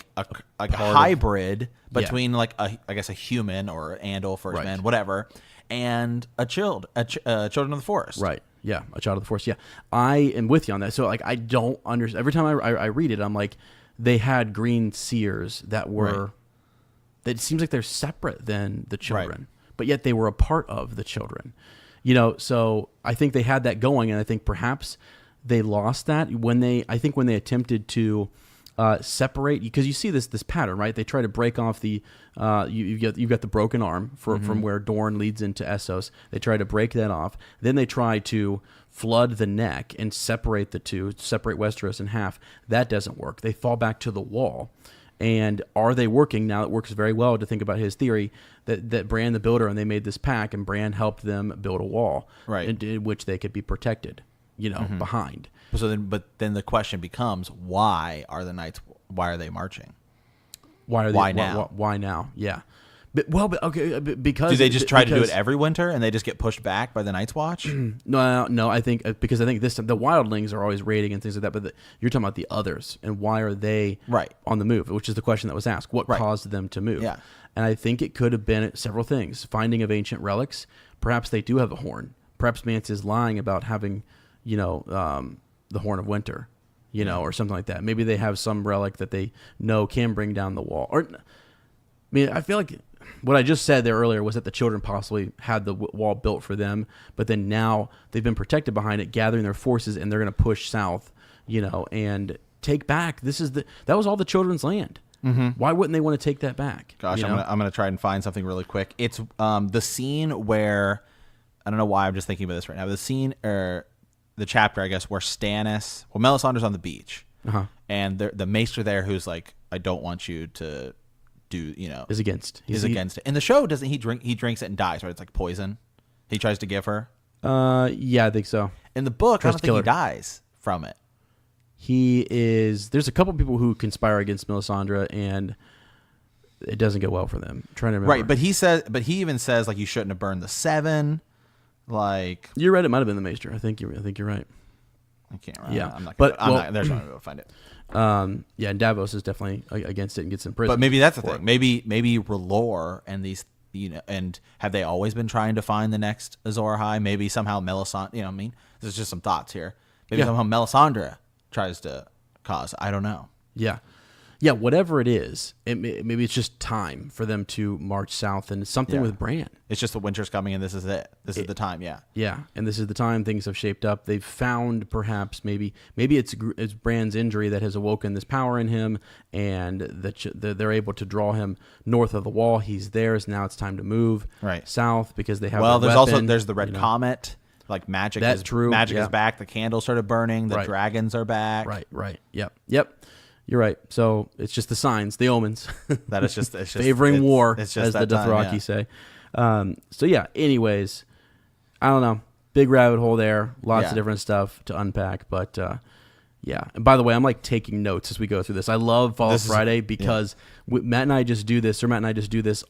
hybrid between I guess a human or Andal, First Man, whatever, and a children of the forest. Right. Yeah, a child of the Force. Yeah, I am with you on that. So like, I don't understand. Every time I read it, I'm like, they had green seers that were. Right. That it seems like they're separate than the children, but yet they were a part of the children. So I think they had that going, and I think perhaps they lost that when they attempted to separate, because you see this pattern, right? They try to break off the you've got the broken arm from where Dorne leads into Essos. They try to break that off. Then they try to flood the neck and separate the two, separate Westeros in half. That doesn't work. They fall back to the wall. And are they working? Now it works very well to think about his theory that Bran the Builder, and they made this pack, and Bran helped them build a wall, right, in which they could be protected, behind. But then the question becomes, why are the knights? Why are they marching? Why now? Why now? Yeah. Because do they just try to do it every winter and they just get pushed back by the Night's Watch? No. I think because this time the wildlings are always raiding and things like that. But you're talking about the others, and why are they on the move? Which is the question that was asked. What caused them to move? Yeah. And I think it could have been several things. Finding of ancient relics. Perhaps they do have a horn. Perhaps Mance is lying about having, the Horn of Winter, or something like that. Maybe they have some relic that they know can bring down the wall. I feel like what I just said there earlier was that the children possibly had the wall built for them, but then now they've been protected behind it, gathering their forces, and they're going to push south, and take back. That was all the children's land. Mm-hmm. Why wouldn't they want to take that back? Gosh, I'm gonna try and find something really quick. It's the scene where, I don't know why I'm just thinking about this right now. The scene or the chapter, I guess, where Melisandre's on the beach, and the maester there who's like, I don't want you to do, is against. He's against it. In the show, doesn't he drink? He drinks it and dies, right? It's like poison. He tries to give her. Yeah, I think so. In the book, I don't think he dies from it. There's a couple people who conspire against Melisandre, and it doesn't go well for them. I'm trying to remember. Right, but he even says like, you shouldn't have burned the 7. Like, you're right. It might have been the maester. I think you're right. I can't remember. Yeah, there's no way to find it. Yeah, and Davos is definitely against it and gets in prison. But maybe that's the thing. Maybe R'hllor and these, and have they always been trying to find the next Azor Ahai? Maybe somehow Melisandre, this is just some thoughts here. Maybe somehow Melisandre tries to cause. I don't know. Yeah, whatever it is, maybe it's just time for them to march south, and it's something with Bran. It's just the winter's coming, and this is it. This is the time, Yeah, and this is the time things have shaped up. They've found perhaps maybe it's Bran's injury that has awoken this power in him, and that they're able to draw him north of the wall. He's theirs. Now it's time to move south because they have. Well, there's the red comet. Like magic is true. Magic is back. The candles started burning. The dragons are back. Right. Yep. You're right. So it's just the signs, the omens. That it's just favoring war, it's just as the Dothraki say. Anyways, I don't know. Big rabbit hole there. Lots of different stuff to unpack. But And by the way, I'm like taking notes as we go through this. I love Fall Friday because Matt and I just do this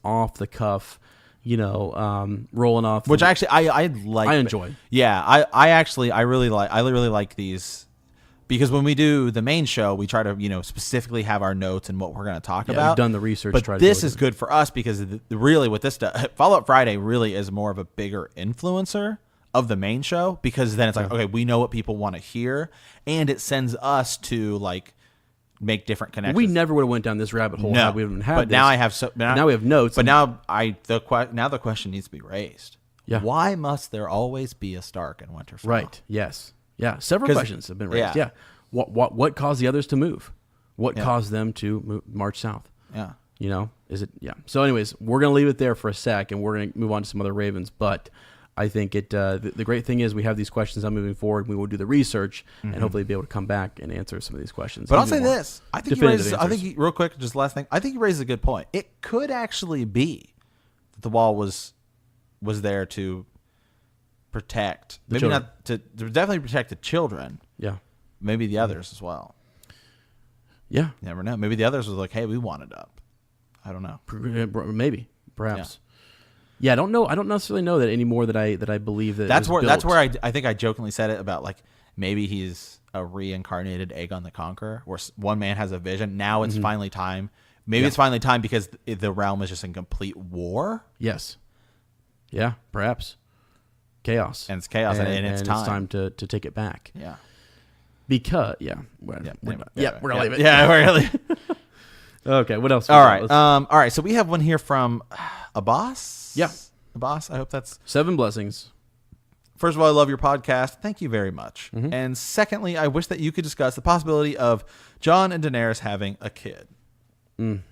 off the cuff. Rolling off. Which actually I like. I enjoy. Yeah, I really like these. Because when we do the main show, we try to, specifically have our notes and what we're going to talk about. We've done the research. But this is good for us because really with this stuff, Fallout Friday really is more of a bigger influencer of the main show, because then it's like, okay, we know what people want to hear, and it sends us to like make different connections. We never would have went down this rabbit hole. No, we haven't had but this. now I have now we have notes. But now the question needs to be raised. Yeah. Why must there always be a Stark in Winterfell? Right. Yes. Yeah, several questions have been raised. Yeah. What caused the others to move? What caused them to march south? Yeah. Is it? Yeah. So anyways, we're going to leave it there for a sec, and we're going to move on to some other Ravens. But I think the great thing is we have these questions on moving forward. We will do the research and hopefully be able to come back and answer some of these questions. But I'll say this. I think real quick, just last thing. I think he raises a good point. It could actually be that the wall was there to protect, maybe not to definitely protect the children. Yeah. Maybe the others as well. Yeah. You never know. Maybe the others was like, hey, we want it up. I don't know. Maybe. Perhaps. Yeah, I don't know. I don't necessarily know that anymore that I believe that that's where I think I jokingly said it about like maybe he's a reincarnated Aegon the Conqueror, where one man has a vision. Now it's finally time. Maybe it's finally time because the realm is just in complete war. Yes. Yeah, perhaps. chaos. And it's chaos, and it's time. It's time to take it back. Yeah. Because, we're going to leave it. Yeah, we're going to leave it. Okay, what else? All right. So we have one here from a boss. Yeah. A boss. I hope that's 7 blessings. First of all, I love your podcast. Thank you very much. Mm-hmm. And secondly, I wish that you could discuss the possibility of Jon and Daenerys having a kid. Okay.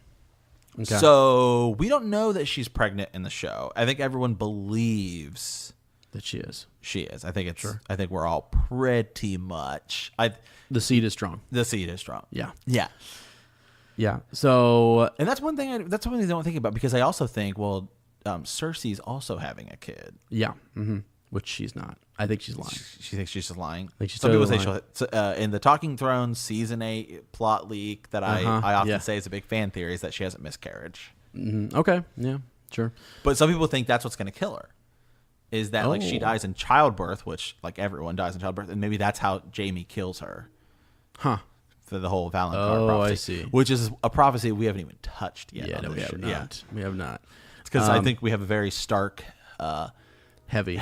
So we don't know that she's pregnant in the show. I think everyone believes that she is. She is. I think it's. Sure. I think we're all pretty much. The seed is strong. The seed is strong. Yeah. Yeah. Yeah. So, and that's one thing. That's one thing I don't think about, because I also think, well, Cersei's also having a kid. Yeah. Mm-hmm. Which she's not. I think she's lying. She thinks she's just lying. I think she's Some totally people say she'll. In the Talking Thrones season 8 plot leak that I often say is a big fan theory, is that she has a miscarriage. Mm-hmm. Okay. Yeah. Sure. But some people think that's what's going to kill her. Is that like she dies in childbirth, which like everyone dies in childbirth, and maybe that's how Jaime kills her. Huh. For the whole Valonqar prophecy. I see. Which is a prophecy we haven't even touched yet. Yeah, no, we have not. Yeah. We have not. It's because I think we have a very stark, heavy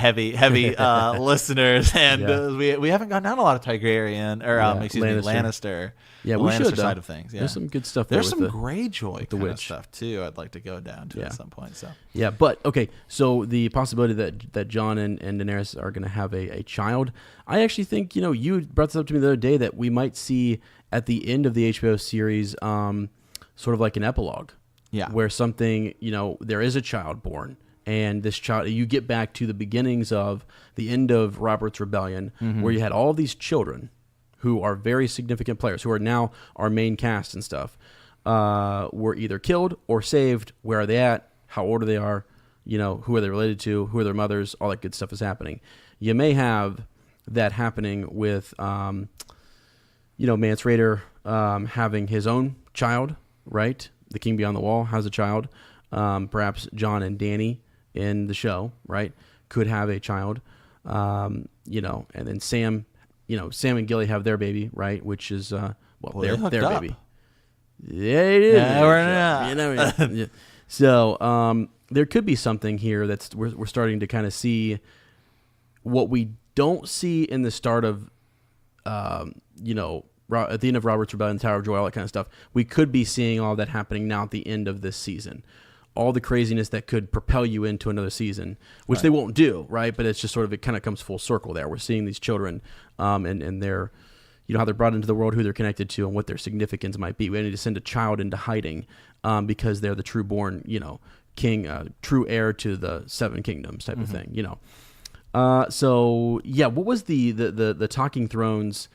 listeners, and we haven't gotten out a lot of Targaryen or Lannister. Yeah, the we Lannister should side of things. Yeah. There's some good stuff. There's some Greyjoy the kind witch of stuff too. I'd like to go down to at some point. So yeah, but okay. So the possibility that Jon and Daenerys are going to have a child, I actually think you brought this up to me the other day that we might see at the end of the HBO series, sort of like an epilogue. Yeah, where something there is a child born. And this child, you get back to the beginnings of the end of Robert's Rebellion, where you had all these children who are very significant players, who are now our main cast and stuff, were either killed or saved. Where are they at? How old they are? Who are they related to? Who are their mothers? All that good stuff is happening. You may have that happening with, Mance Rayder having his own child, right? The King Beyond the Wall has a child. Perhaps Jon and Dany in the show, right, could have a child, and then Sam and Gilly have their baby, right, which is their baby. Yeah, it is. Yeah. So there could be something here that's we're starting to kind of see what we don't see in the start of, at the end of Robert's Rebellion, Tower of Joy, all that kind of stuff. We could be seeing all that happening now at the end of this season. All the craziness that could propel you into another season, which they won't do, right? But it's just sort of, it kind of comes full circle there. We're seeing these children and their, how they're brought into the world, who they're connected to, and what their significance might be. We need to send a child into hiding because they're the true born, king, true heir to the 7 kingdoms type of thing, So, yeah, what was the Talking Thrones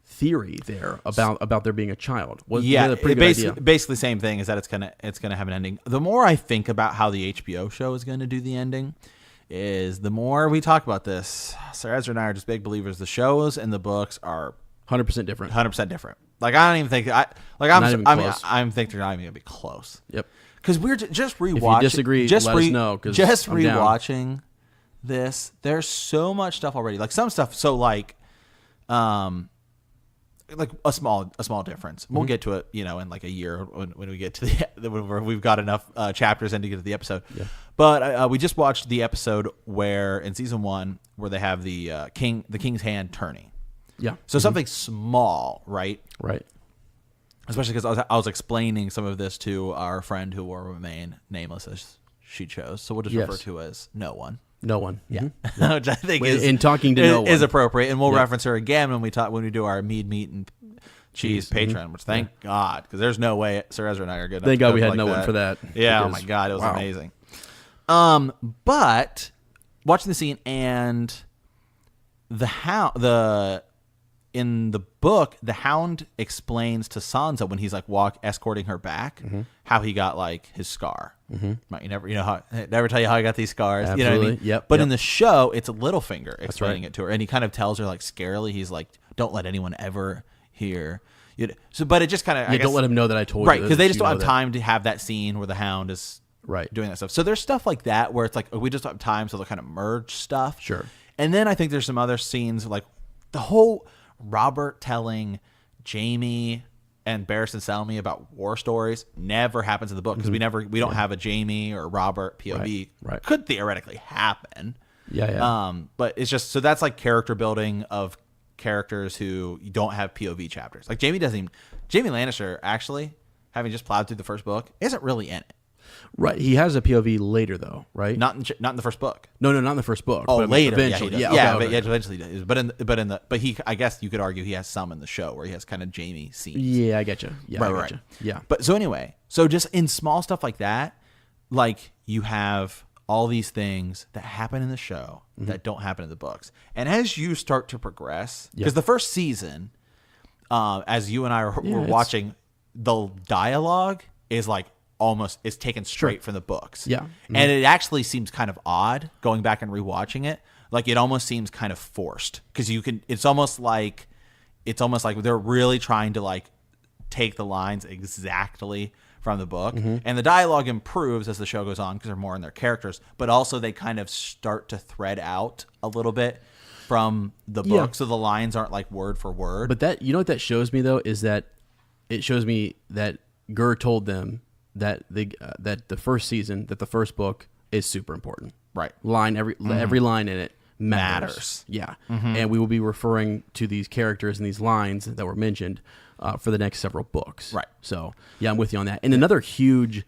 theory there about there being a child? Basically same thing, is that it's gonna have an ending. The more I think about how the HBO show is going to do the ending, is the more we talk about this. Sir Ezra and I are just big believers. The shows and the books are 100% different. 100% different. Like I don't even think I'm thinking they're not even gonna be close. Yep. Because we're just rewatching. If you disagree, let us know. Just rewatching this, there's so much stuff already. Like some stuff. So like a small difference. We'll get to it, in like a year when we get to when we've got enough chapters in to get to the episode. Yeah. But we just watched the episode where in season 1 where they have the king's hand turning. Yeah. So something small, right? Right. Especially because I was explaining some of this to our friend who will remain nameless as she chose. So we'll just refer to as no one. No one. Yeah. Which I think in talking to no one is appropriate. And we'll reference her again when we do our meat and cheese Patreon, which thank God, because there's no way Sir Ezra and I are good enough. Thank God we had like no one for that. Yeah, oh my God, it was amazing. But watching the scene and in the book, the Hound explains to Sansa when he's like escorting her back how he got like his scar. Mm-hmm. Never tell you how I got these scars. Absolutely. You know what I mean? Yep. But in the show, it's Littlefinger explaining it to her, and he kind of tells her like scarily, he's like, "Don't let anyone ever hear." But it just kind of don't let him know that I told you. Right, because they just don't have time to have that scene where the Hound is doing that stuff. So there's stuff like that where it's like we just don't have time, so they'll kind of merge stuff. Sure. And then I think there's some other scenes like the whole Robert telling Jaime and Barristan Selmy about war stories never happens in the book because we don't have a Jaime or Robert POV. Right. Could theoretically happen, Yeah. But it's just so that's like character building of characters who you don't have POV chapters. Like Jamie Lannister actually, having just plowed through the first book, isn't really in it. Right. He has a POV later though, right? Not in the first book. No, not in the first book. Oh, but later. Eventually. Okay. Eventually does. But he, I guess you could argue he has some in the show where he has kind of Jamie scenes. Yeah, I get you. Yeah, right. Yeah. But so anyway, so just in small stuff like that, like you have all these things that happen in the show that don't happen in the books. And as you start to progress, because the first season, as you and I were watching, the dialogue is like almost is taken straight from the books. Yeah. And it actually seems kind of odd going back and rewatching it. Like it almost seems kind of forced because it's almost like they're really trying to like take the lines exactly from the book. And the dialogue improves as the show goes on because they're more in their characters, but also they kind of start to thread out a little bit from the book. So the lines aren't like word for word. But that, you know what that shows me though, is that it shows me that Gur told them that the first season, that the first book is super important. Right. Every line in it matters. Yeah. Mm-hmm. And we will be referring to these characters and these lines that were mentioned for the next several books. Right. So, yeah, I'm with you on that. And another huge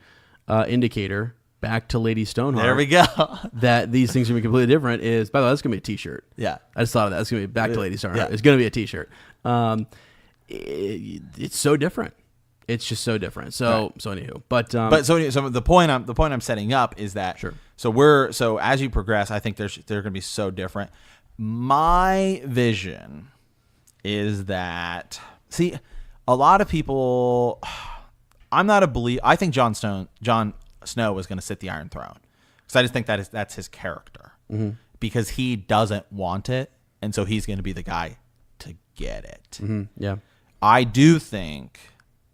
indicator, back to Lady Stoneheart. There we go. that these things are going to be completely different is, by the way, that's going to be a t-shirt. Yeah. I just thought of that. It's going to be back to Lady Stoneheart. Yeah. It's going to be a t-shirt. It's so different. It's just so different. So anywho, but so the point I'm setting up is that so as you progress, I think they're going to be so different. My vision is that a lot of people. I'm not a believer. I think Jon Snow was going to sit the Iron Throne because I just think that's his character because he doesn't want it, and so he's going to be the guy to get it. Yeah, I do think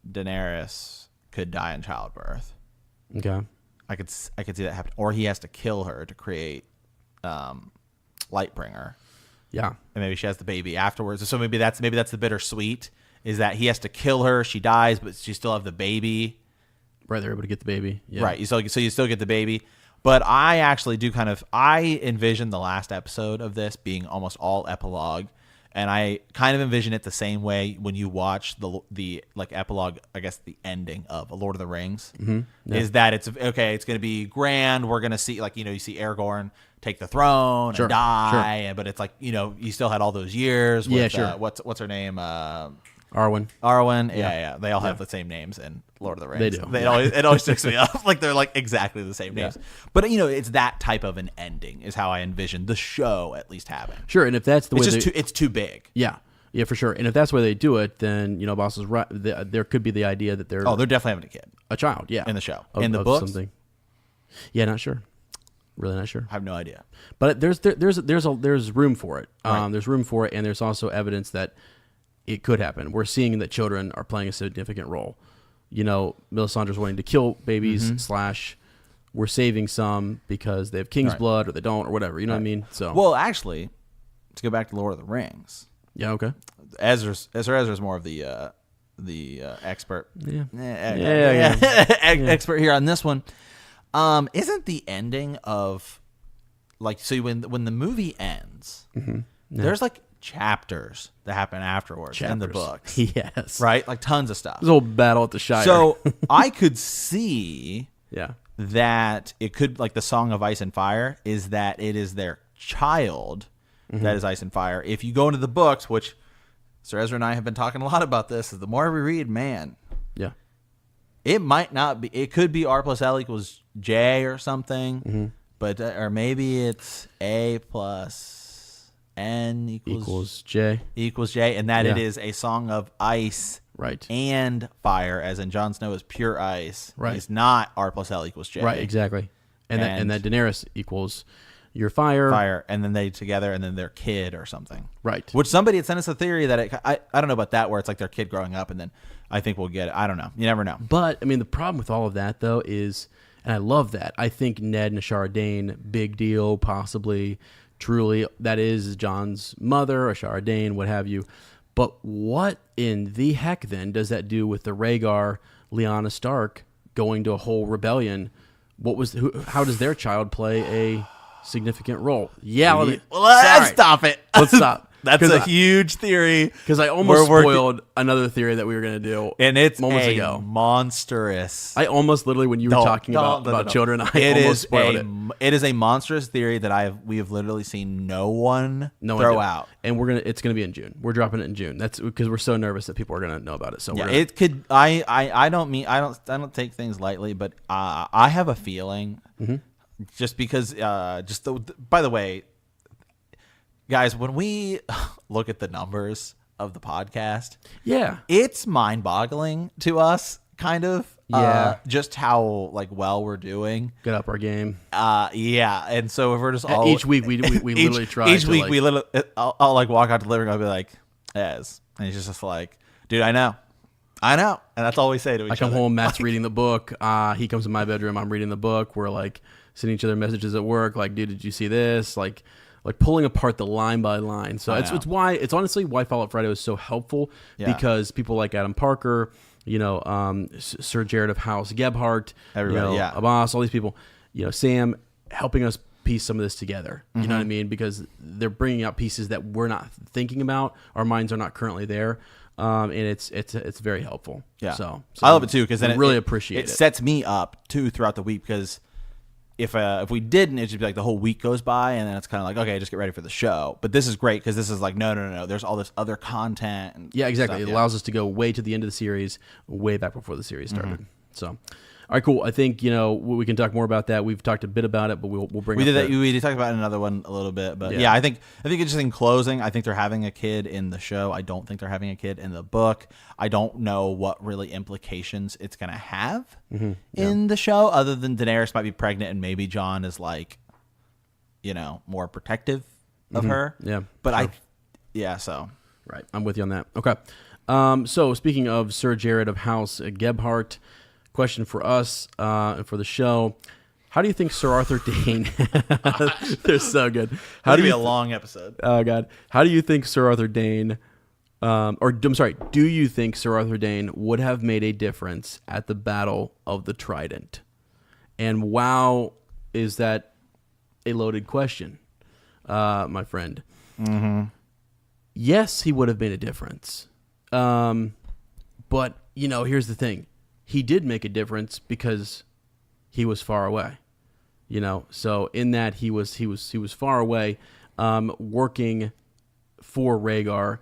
Daenerys could die in childbirth. Okay. I could see that happen. Or he has to kill her to create Lightbringer. Yeah. And maybe she has the baby afterwards. So maybe that's the bittersweet is that he has to kill her, she dies, but she still have the baby. Right, they're able to get the baby. Yeah. Right. So you still get the baby. But I actually do I envision the last episode of this being almost all epilogue. And I kind of envision it the same way when you watch the like epilogue, I guess the ending of Lord of the Rings, is that it's going to be grand. We're going to see you see Aragorn take the throne and die, but it's like, you still had all those years. With, what's her name? Arwen. Yeah. They all have the same names in Lord of the Rings. They do. It always sticks me up. Like they're like exactly the same names. But it's that type of an ending is how I envision the show at least having. Sure, and if that's the way it's too big. Yeah, for sure. And if that's where they do it, then Boss is right. There could be the idea that they're definitely having a kid, a child. Yeah, in the show, in the books. Something. Yeah, not sure. Really not sure. I have no idea. But there's room for it. Right. There's room for it, and there's also evidence that it could happen. We're seeing that children are playing a significant role. Melisandre's wanting to kill babies / we're saving some because they have king's blood or they don't or whatever. You know what I mean? So well, actually, to go back to Lord of the Rings. Yeah. Okay. Ezra's more of the expert. Yeah. Expert here on this one. Isn't the ending of when the movie ends, there's like chapters that happen afterwards in the books. Yes. Right? Like tons of stuff. This whole battle at the Shire. So I could see Yeah. that it could, like the Song of Ice and Fire, is that it is their child that is Ice and Fire. If you go into the books, which Sir Ezra and I have been talking a lot about this, is the more we read, man, Yeah. it might not be. It could be R plus L equals J or something, but or maybe it's A plus N equals J, and that it is a song of ice, right, and fire, as in Jon Snow is pure ice, right? It's not R plus L equals J, right? Exactly, and that Daenerys equals your fire, and then they together, and then their kid or something, right? Which somebody had sent us a theory that I don't know about that, where it's like their kid growing up, and then I think we'll get it. I don't know. You never know. But I mean, the problem with all of that though is, and I love that. I think Ned and Ashara Dayne, big deal, possibly, truly, that is Jon's mother, Ashara Dayne, what have you. But what in the heck then does that do with the Rhaegar, Lyanna Stark going to a whole rebellion? How does their child play significant role. Yeah, let's stop it. Let's stop. That's a huge theory. Because I almost spoiled another theory that we were going to do, and it's moments ago. Monstrous. I almost literally, when you were talking about children, I almost spoiled it. It is a monstrous theory that we have literally seen no one throw out, and it's gonna be in June. We're dropping it in June. That's because we're so nervous that people are gonna know about it. So it could. I don't take things lightly, but I have a feeling, just because by the way. Guys, when we look at the numbers of the podcast, it's mind-boggling to us, kind of. Just how well we're doing. Get up our game. And so if we're just all each week we literally try. Each week we literally I'll walk out to the living room. I'll be like, "Yes," and he's just like, "Dude, I know," and that's all we say to each other. I come home, Matt's reading the book. He comes in my bedroom. I'm reading the book. We're sending each other messages at work. Like, dude, did you see this? Like pulling apart the line by line. So it's honestly why Fallout Friday was so helpful, because people like Adam Parker, Sir Jared of House Gebhardt, everybody, Abbas, all these people, Sam helping us piece some of this together. You know what I mean? Because they're bringing out pieces that we're not thinking about. Our minds are not currently there. And it's very helpful. Yeah. So I love it too, because then I really appreciate it. It sets me up too throughout the week, because if we didn't, it'd just be the whole week goes by, and then it's kind of okay, just get ready for the show. But this is great, because this is no. There's all this other content. And exactly. Stuff, it allows us to go way to the end of the series, way back before the series started. So, all right, cool. I think we can talk more about that. We've talked a bit about it, but we'll bring. We did talk about another one a little bit, but I think it's just in closing. I think they're having a kid in the show. I don't think they're having a kid in the book. I don't know what really implications it's going to have in the show, other than Daenerys might be pregnant and maybe Jon is more protective of her. Yeah, but sure. So right, I'm with you on that. Okay, so speaking of Sir Jared of House Gebhardt. Question for us and for the show: how do you think Sir Arthur Dayne? They're so good. How do you be a long episode? Oh God! How do you think Sir Arthur Dayne, do you think Sir Arthur Dayne would have made a difference at the Battle of the Trident? And wow, is that a loaded question, my friend? Yes, he would have made a difference. But here's the thing. He did make a difference because he was far away, So in that he was far away, working for Rhaegar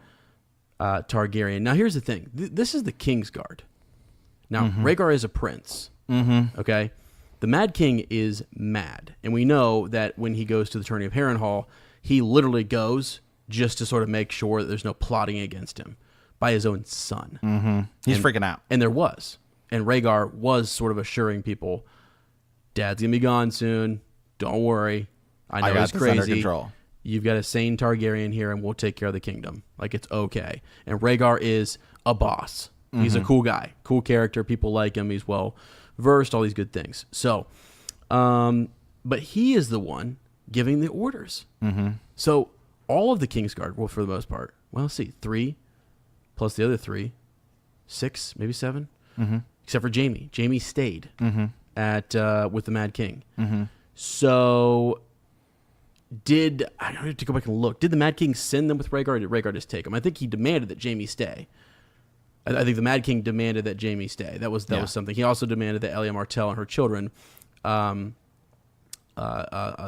Targaryen. Now here's the thing: this is the Kingsguard. Now Rhaegar is a prince. Okay, the Mad King is mad, and we know that when he goes to the tourney of Harrenhal, he literally goes just to sort of make sure that there's no plotting against him by his own son. He's freaking out, and there was. And Rhaegar was sort of assuring people, Dad's going to be gone soon. Don't worry. I know he's crazy. Under control. You've got a sane Targaryen here, and we'll take care of the kingdom. It's okay. And Rhaegar is a boss. He's a cool guy. Cool character. People like him. He's well-versed. All these good things. So, but he is the one giving the orders. So all of the Kingsguard, well, for the most part, let's see, 3 plus the other 3, 6, maybe 7. Except for Jaime. Jaime stayed at with the Mad King. So I have to go back and look. Did the Mad King send them with Rhaegar, or did Rhaegar just take them? I think he demanded that Jaime stay. I think the Mad King demanded that Jaime stay. That was something. He also demanded that Elia Martell and her children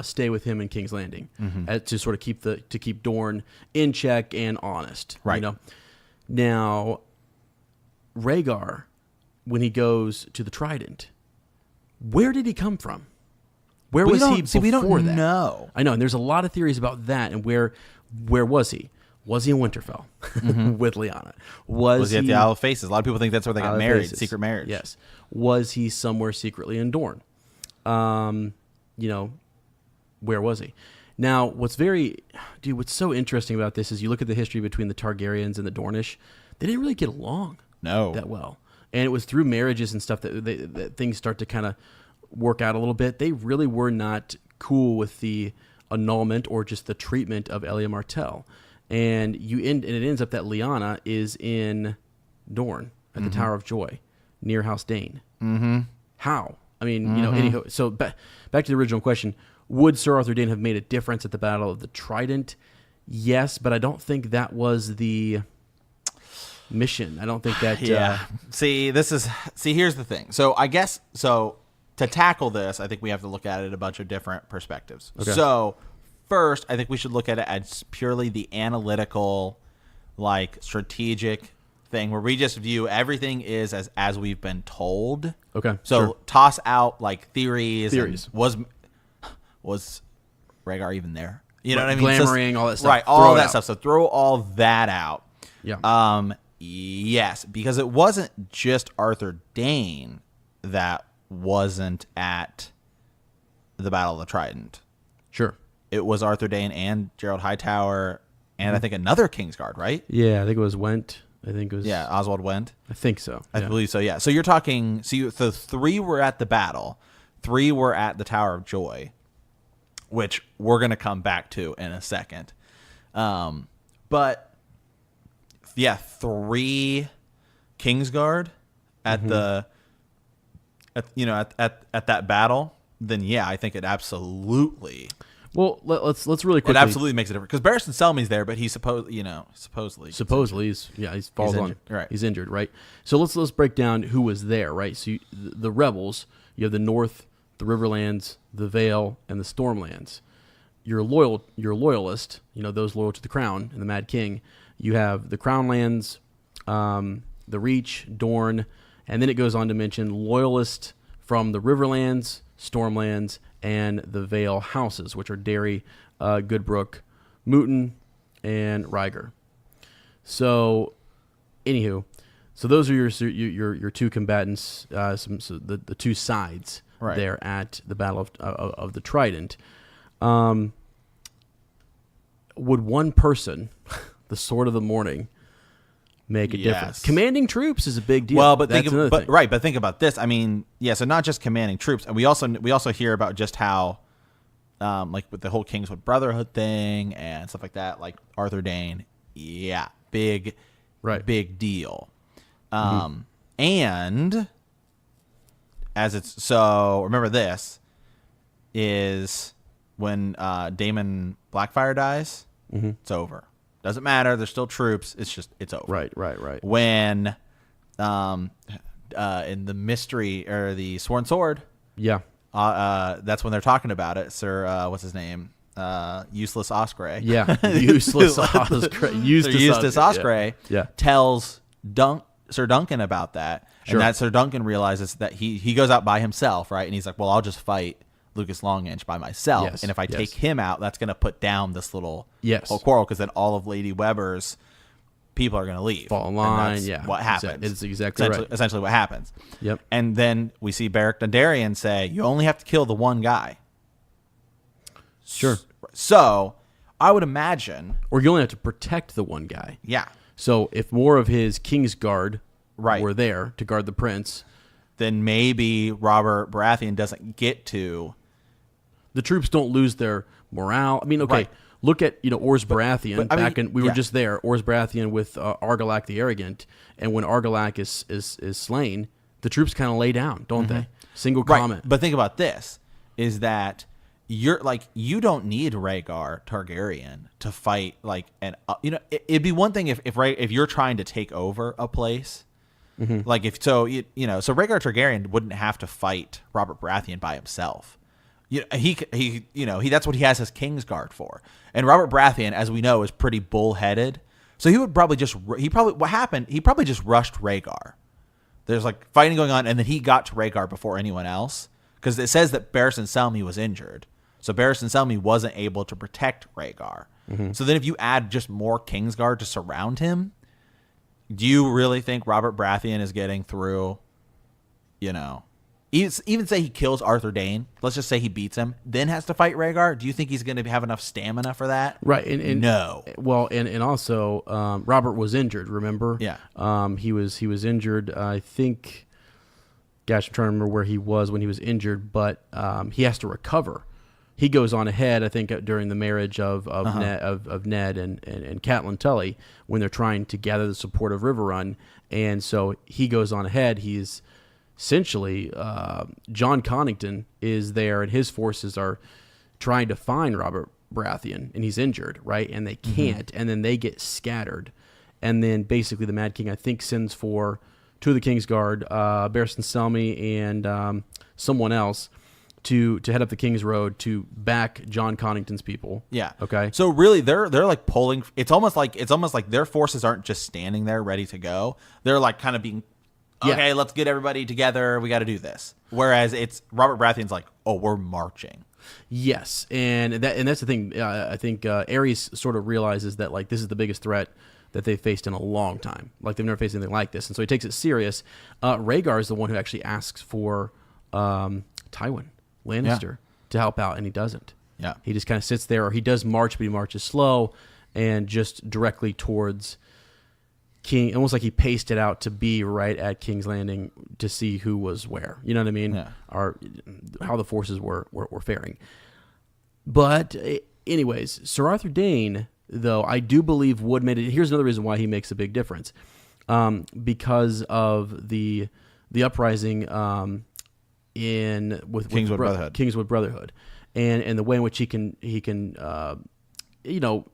stay with him in King's Landing to sort of keep Dorne in check and honest. Right. Now, Rhaegar, when he goes to the Trident, where did he come from? Where was he before we don't that? know. I know, and there's a lot of theories about that. And where was he? Was he in Winterfell with Lyanna? Was he at the Isle of Faces? A lot of people think that's where they got married, secret marriage. Yes. Was he somewhere secretly in Dorne? Where was he? Now, what's so interesting about this is you look at the history between the Targaryens and the Dornish. They didn't really get along that well. And it was through marriages and stuff that things start to kind of work out a little bit. They really were not cool with the annulment or just the treatment of Elia Martell. And it ends up that Lyanna is in Dorne at the Tower of Joy near House Dayne. How? I mean, anyhow, so back to the original question. Would Sir Arthur Dayne have made a difference at the Battle of the Trident? Yes, but I don't think that was the mission. I don't think that... here's the thing. So I guess... So to tackle this, I think we have to look at it a bunch of different perspectives. Okay. So first, I think we should look at it as purely the analytical, like, strategic thing where we just view everything is as we've been told. Okay. So toss out, like, theories. Was Rhaegar even there? You know what I mean? Glamoring, all that stuff. Right, all that stuff. So throw all that out. Yeah. Yes, because it wasn't just Arthur Dayne that wasn't at the Battle of the Trident. Sure. It was Arthur Dayne and Gerald Hightower and I think another Kingsguard, right? Yeah, I think it was Went. Oswald Went. I think so. I believe so, yeah. So you're talking... So 3 were at the battle. 3 were at the Tower of Joy, which we're going to come back to in a second. But, yeah, 3 Kingsguard at at that battle, then, yeah, I think it absolutely... Well, let's really quickly. It absolutely makes a difference because Barristan Selmy's there, but he's supposedly he's injured, right? So let's break down who was there, right? So the rebels, you have the North, the Riverlands, the Vale, and the Stormlands. Your loyalist, those loyal to the Crown and the Mad King. You have the Crownlands, the Reach, Dorne, and then it goes on to mention loyalist from the Riverlands, Stormlands, and the Vale houses, which are Derry, Goodbrook, Mooton, and Ryger. So, anywho, those are your 2 combatants, the 2 sides there at the Battle of the Trident. Would one person, the Sword of the Morning, make a difference? Commanding troops is a big deal. Well, but think about this. I mean, so not just commanding troops, and we also hear about just how, like with the whole Kingswood Brotherhood thing and stuff like that, like Arthur Dayne, big deal. And as it's so, remember this is when Daemon Blackfyre dies, it's over. Doesn't matter. There's still troops. It's over. Right. When, in the mystery or the Sworn Sword, that's when they're talking about it. Sir, what's his name? Useless Osprey. Yeah, Useless Osprey. Eustace Osprey. Tells Sir Duncan about that, Sure. and that Sir Duncan realizes that he goes out by himself, right? And he's like, well, I'll just fight Lucas Longinch by myself, and if I take him out, that's going to put down this little whole quarrel, because then all of Lady Webber's people are going to leave. Fall in line, and that's what happens. It's exactly right. Essentially what happens. Yep. And then we see Beric Dondarrion say, you only have to kill the one guy. Sure. So, I would imagine... Or you only have to protect the one guy. Yeah. So, if more of his Kingsguard were there to guard the prince... Then maybe Robert Baratheon doesn't get to... The troops don't lose their morale. I mean, okay, look at Ors Baratheon. We were just there. Ors Baratheon with Argilac the Arrogant, and when Argilac is slain, the troops kind of lay down, don't they? Single comment. But think about this: is that you don't need Rhaegar Targaryen to fight it'd be one thing if you're trying to take over a place. Like so Rhaegar Targaryen wouldn't have to fight Robert Baratheon by himself. He that's what he has his Kingsguard for. And Robert Baratheon, as we know, is pretty bullheaded. So he probably just rushed Rhaegar. There's like fighting going on, and then he got to Rhaegar before anyone else, because it says that Barristan Selmy was injured. So Barristan Selmy wasn't able to protect Rhaegar. So then if you add just more Kingsguard to surround him, do you really think Robert Baratheon is getting through, even say he kills Arthur Dayne, let's just say he beats him, then has to fight Rhaegar, do you think he's going to have enough stamina for that? Right. And no. Well, and also Robert was injured, remember? Yeah. He was injured, I think, gosh, I'm trying to remember where he was when he was injured, but he has to recover. He goes on ahead, I think, during the marriage of Ned and Catelyn Tully, when they're trying to gather the support of Riverrun, and so he goes on ahead. He's essentially John Connington is there, and his forces are trying to find Robert Baratheon, and he's injured, right? And they can't, and then they get scattered. And then basically the Mad King, I think, sends for two of the Kingsguard, Barristan Selmy and someone else, to head up the King's Road to back Jon Connington's people. Yeah. Okay. So really, they're like pulling. It's almost like their forces aren't just standing there ready to go. They're like kind of being, okay, let's get everybody together. We got to do this. Whereas it's Robert Baratheon's like, oh, we're marching. Yes, and that's the thing. I think Aerys sort of realizes that like this is the biggest threat that they've faced in a long time. Like they've never faced anything like this, and so he takes it serious. Rhaegar is the one who actually asks for Tywin Lannister to help out, and he doesn't. Yeah, he just kind of sits there, or he does march, but he marches slow and just directly towards King, almost like he paced it out to be right at King's Landing to see who was where. You know what I mean? Yeah. Or how the forces were faring. But anyways, Sir Arthur Dayne, though, I do believe would make it. Here's another reason why he makes a big difference, because of the uprising with Kingswood Brotherhood, and the way in which he can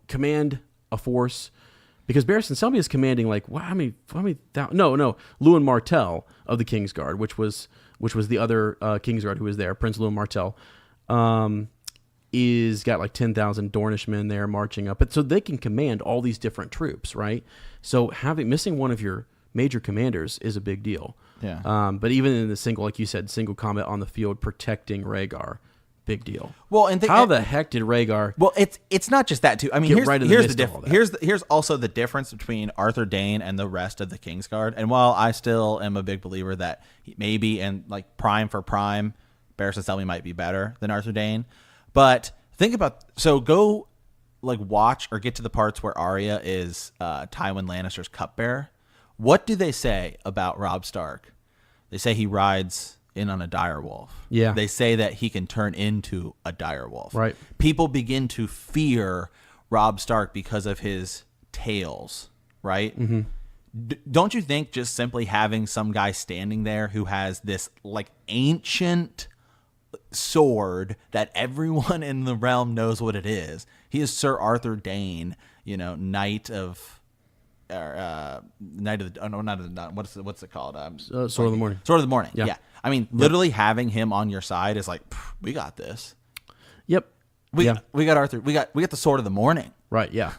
command a force. Because Barristan Selmy is commanding like how many Lewin Martell of the Kingsguard, which was the other Kingsguard who was there, Prince Lewin Martell, is got like 10,000 Dornishmen there marching up, but so they can command all these different troops, right? So missing one of your major commanders is a big deal. Yeah. But even in the single combat on the field, protecting Rhaegar. Big deal. Well, and how the heck did Rhaegar? Well, it's not just that too. I mean, here's the difference. Here's Here's also the difference between Arthur Dayne and the rest of the Kingsguard. And while I still am a big believer that maybe and like prime for prime, Barristan Selmy might be better than Arthur Dayne, but think about go like watch or get to the parts where Arya is Tywin Lannister's cupbearer. What do they say about Robb Stark? They say he rides in on a direwolf. Yeah. They say that he can turn into a direwolf. Right. People begin to fear Robb Stark because of his tales, right? Mm-hmm. Don't you think just simply having some guy standing there who has this like ancient sword that everyone in the realm knows what it is? He is Sir Arthur Dayne, Knight of Night of the not of the what's it called? Sword of the Morning. Sword of the Morning. Yeah. I mean, literally having him on your side is like, we got this. Yep. We got Arthur. We got the Sword of the Morning. Right. Yeah.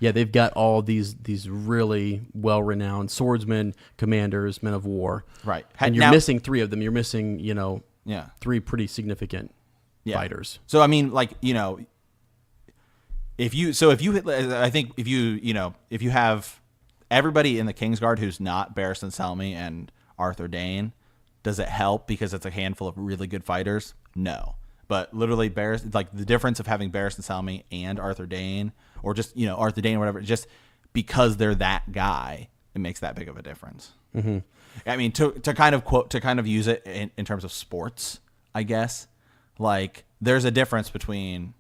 Yeah. They've got all these really well-renowned swordsmen, commanders, men of war. Right. And you're missing three of them. You're missing, three pretty significant fighters. So I mean, like, if you have everybody in the Kingsguard who's not Barristan Selmy and Arthur Dayne, does it help because it's a handful of really good fighters? No. But literally, the difference of having Barristan Selmy and Arthur Dayne, or just Arthur Dayne or whatever, just because they're that guy, it makes that big of a difference. Mm-hmm. I mean, to kind of use it in terms of sports, I guess, like there's a difference between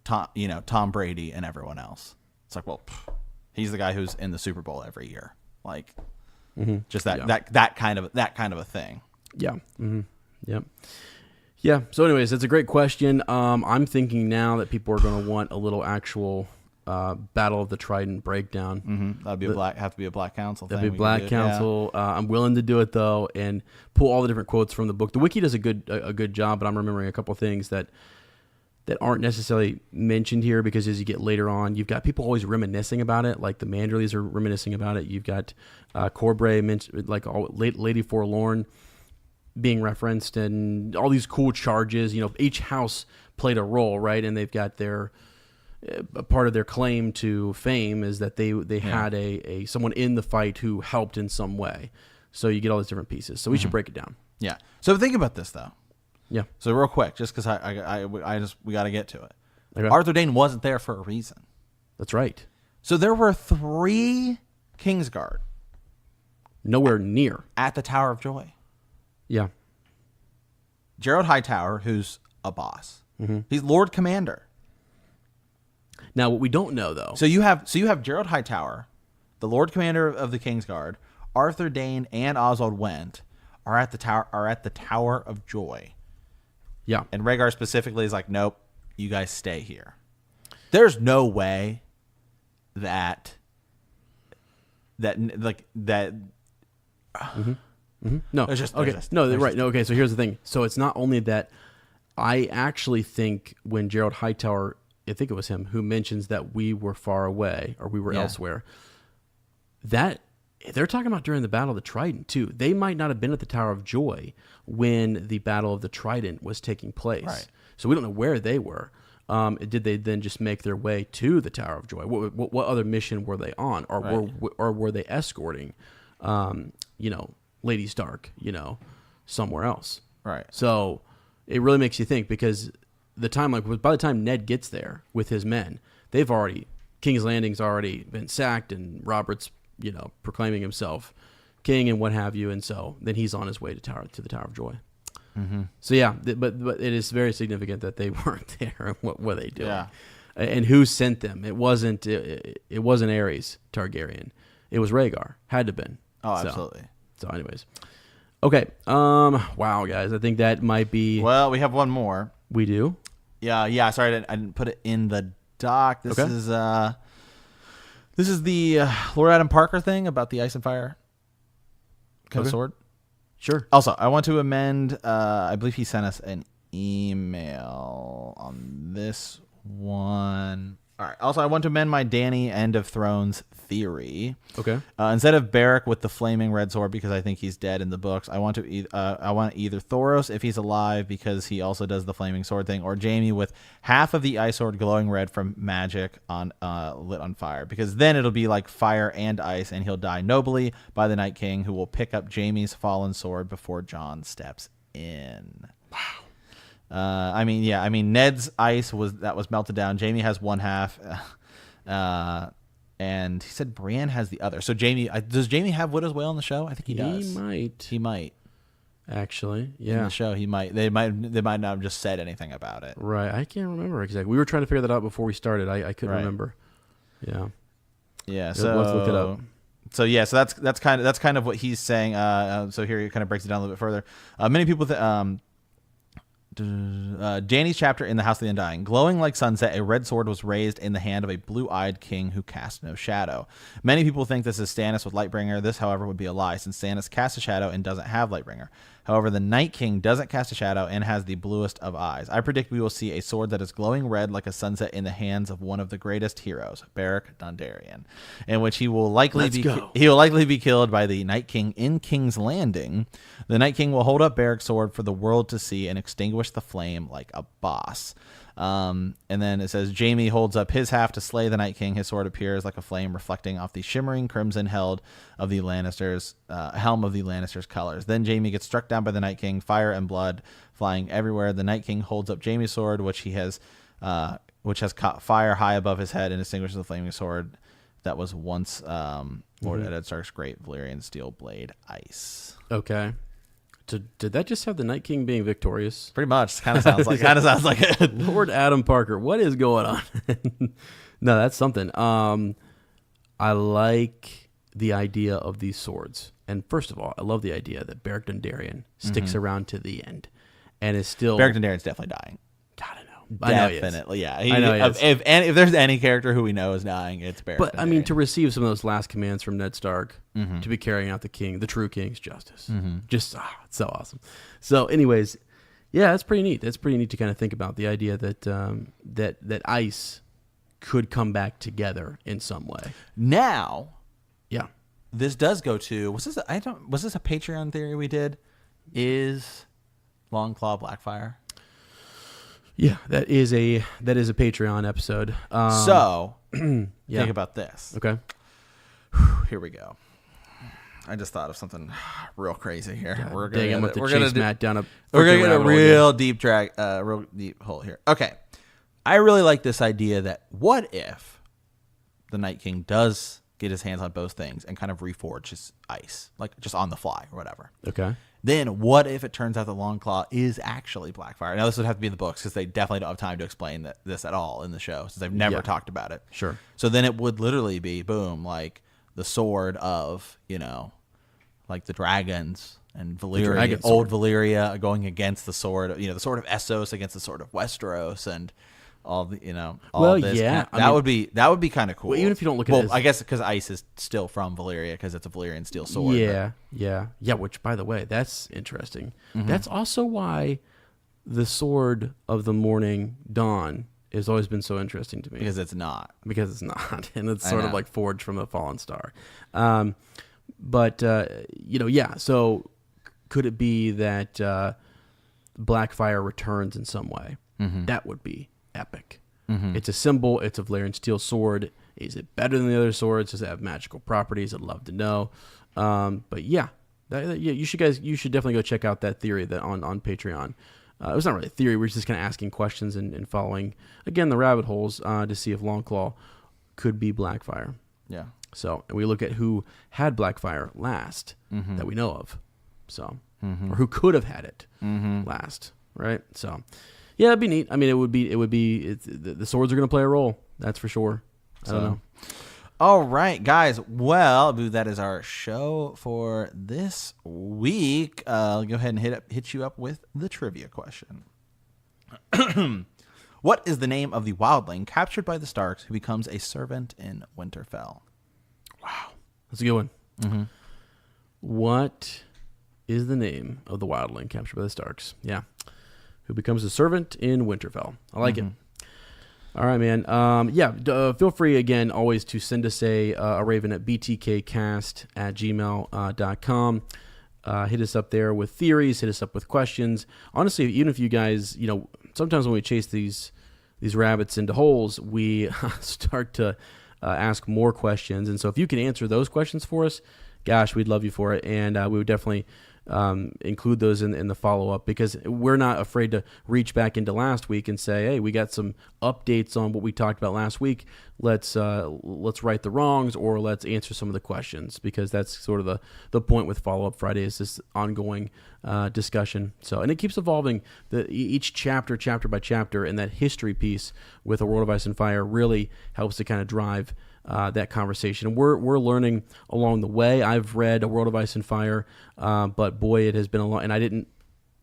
Tom Brady and everyone else. It's like, well, he's the guy who's in the Super Bowl every year, like. Mm-hmm. Just that kind of a thing. Yeah. Mm-hmm. Yep. Yeah. So, anyways, it's a great question. I'm thinking now that people are going to want a little actual Battle of the Trident breakdown. Mm-hmm. That'd be have to be a Black Council. That'd be Black Council. Yeah. I'm willing to do it though, and pull all the different quotes from the book. The wiki does a good job, but I'm remembering a couple of things that aren't necessarily mentioned here, because as you get later on, you've got people always reminiscing about it, like the Manderleys are reminiscing about it. You've got Corbray mentioned, like Lady Forlorn being referenced, and all these cool charges. Each house played a role, right? And they've got their part of their claim to fame is that they had a someone in the fight who helped in some way. So you get all these different pieces. So we should break it down. Yeah. So think about this though. Yeah. So real quick, just because we got to get to it. Okay. Arthur Dayne wasn't there for a reason. That's right. So there were 3 Kingsguard. Nowhere near. At the Tower of Joy. Yeah. Gerald Hightower, who's a boss. Mm-hmm. He's Lord Commander. Now, what we don't know though. So you have Gerald Hightower, the Lord Commander of the Kingsguard. Arthur Dayne and Oswald Went are at the Tower of Joy. Yeah. And Rhaegar specifically is like, nope, you guys stay here. There's no way that. No, right. No, okay. So here's the thing. So it's not only that. I actually think when Gerald Hightower, I think it was him, who mentions that we were far away or we were elsewhere, that they're talking about during the Battle of the Trident too. They might not have been at the Tower of Joy when the Battle of the Trident was taking place. Right. So we don't know where they were. Did they then just make their way to the Tower of Joy? What other mission were they on, or were they escorting, Lady Stark, somewhere else? Right. So it really makes you think, because by the time Ned gets there with his men, King's Landing's already been sacked, and Robert's proclaiming himself king and what have you, and so then he's on his way to the Tower of Joy. Mm-hmm. So yeah, but it is very significant that they weren't there. And what were they doing? Yeah. And who sent them? It wasn't Aerys Targaryen. It was Rhaegar. Had to have been. Oh, absolutely. So anyways, okay. Wow, guys, I think that might be. Well, we have one more. We do. Yeah. Sorry, I didn't put it in the doc. This is the Lord Adam Parker thing about the Ice and Fire sword. Sure. Also, I want to amend. I believe he sent us an email on this one. All right. Also, I want to amend my Dany End of Thrones theory. Okay. Instead of Beric with the flaming red sword, because I think he's dead in the books, I want either Thoros if he's alive, because he also does the flaming sword thing, or Jaime with half of the ice sword glowing red from magic on lit on fire, because then it'll be like fire and ice, and he'll die nobly by the Night King, who will pick up Jaime's fallen sword before Jon steps in. Wow. Ned's ice was melted down. Jaime has one half, and he said Brienne has the other. So does Jaime have Widow's Wail on the show? I think he does. He might. Actually, yeah. In the show, he might. They might not have just said anything about it. Right. I can't remember exactly. We were trying to figure that out before we started. I couldn't remember. Yeah. Yeah. So let's look it up. So yeah. So that's kind of what he's saying. So here he kind of breaks it down a little bit further. Many people Dany's chapter in the House of the Undying. Glowing like sunset, a red sword was raised in the hand of a blue-eyed king who cast no shadow. Many people think this is Stannis with Lightbringer. This, however, would be a lie, since Stannis casts a shadow and doesn't have Lightbringer. However, the Night King doesn't cast a shadow and has the bluest of eyes. I predict we will see a sword that is glowing red like a sunset in the hands of one of the greatest heroes, Beric Dondarrion, in which he will likely be killed by the Night King in King's Landing. The Night King will hold up Beric's sword for the world to see and extinguish the flame like a boss. And then it says Jaime holds up his half to slay the Night King. His sword appears like a flame reflecting off the shimmering crimson helm of the Lannisters' colors. Then Jaime gets struck down by the Night King, fire and blood flying everywhere. The Night King holds up Jaime's sword, which has caught fire high above his head, and extinguishes the flaming sword that was once Lord Eddard Stark's great Valyrian steel blade, Ice. Okay. Did that just have the Night King being victorious? Pretty much. Kind of sounds like it. Lord Adam Parker, what is going on? No, that's something. I like the idea of these swords. And first of all, I love the idea that Beric Dondarrion sticks around to the end and is still... Beric Dondarrion's definitely dying. God, I know. Definitely, yeah. I know if there's any character who we know is dying, it's Beric. But, I mean, to receive some of those last commands from Ned Stark, to be carrying out the true king's justice. Just, it's so awesome. So, anyways, yeah, that's pretty neat. That's pretty neat to kind of think about the idea that that ice could come back together in some way. Now, yeah, this does go to, was this a Patreon theory we did? Is Longclaw Blackfire? Yeah, that is a Patreon episode. Think about this. Okay. Here we go. I just thought of something real crazy here. God, we're gonna chase Matt down we're gonna get a real deep hole here. Okay. I really like this idea that what if the Night King does get his hands on both things and kind of reforge his ice, like just on the fly or whatever. Okay. Then what if it turns out that Longclaw is actually Blackfire? Now, this would have to be in the books because they definitely don't have time to explain this at all in the show since they've never talked about it. Sure. So then it would literally be, boom, like the sword of, like the dragons and Valyria, old Valyria going against the sword, the sword of Essos against the sword of Westeros, and all the, all this. Yeah, that would be kind of cool. Well, even if you don't look at it, I guess because ice is still from Valyria because it's a Valyrian steel sword. Yeah. Which, by the way, that's interesting. That's also why the sword of the morning dawn has always been so interesting to me. Because it's not, and it's sort of like forged from a fallen star. So could it be that Blackfire returns in some way? That would be epic. It's a symbol. It's a Valyrian steel sword. Is it better than the other swords? Does it have magical properties? I'd love to know. You should definitely go check out that theory that on Patreon. It was not really a theory. We're just kind of asking questions and following, again, the rabbit holes to see if Longclaw could be Blackfire. Yeah. So, and we look at who had Blackfire last that we know of. So, or who could have had it last, right? So, yeah, it'd be neat. I mean, it would be. The swords are going to play a role. That's for sure. I don't know. All right, guys. Well, that is our show for this week. I'll go ahead and hit you up with the trivia question. What is the name of the wildling captured by the Starks who becomes a servant in Winterfell? Wow, that's a good one. What is the name of the wildling captured by the Starks? Yeah, who becomes a servant in Winterfell? I like it. All right, man. Feel free, again, always to send us a raven at btkcast@gmail.com. Hit us up there with theories. Hit us up with questions. Honestly, even if you guys, sometimes when we chase these rabbits into holes, we start to ask more questions. And so if you can answer those questions for us, gosh, we'd love you for it. And we would definitely include those in the follow-up, because we're not afraid to reach back into last week and say, hey, we got some updates on what we talked about last week. Let's right the wrongs, or let's answer some of the questions, because that's sort of the point with Follow-Up Friday, is this ongoing discussion. So, and it keeps evolving. Each chapter by chapter, and that history piece with A World of Ice and Fire really helps to kind of drive that conversation. And we're learning along the way. I've read A World of Ice and Fire, but boy, it has been a long, and I didn't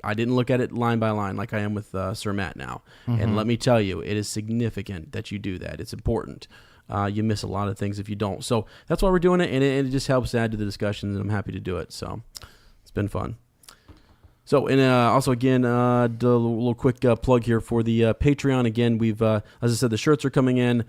look at it line by line like I am with Sir Matt now. And let me tell you, it is significant that you do that. It's important. You miss a lot of things if you don't. So that's why we're doing it, and it just helps add to the discussions, and I'm happy to do it. So it's been fun. So, and also, again, a little quick plug here for the Patreon. Again, we've, as I said, the shirts are coming in.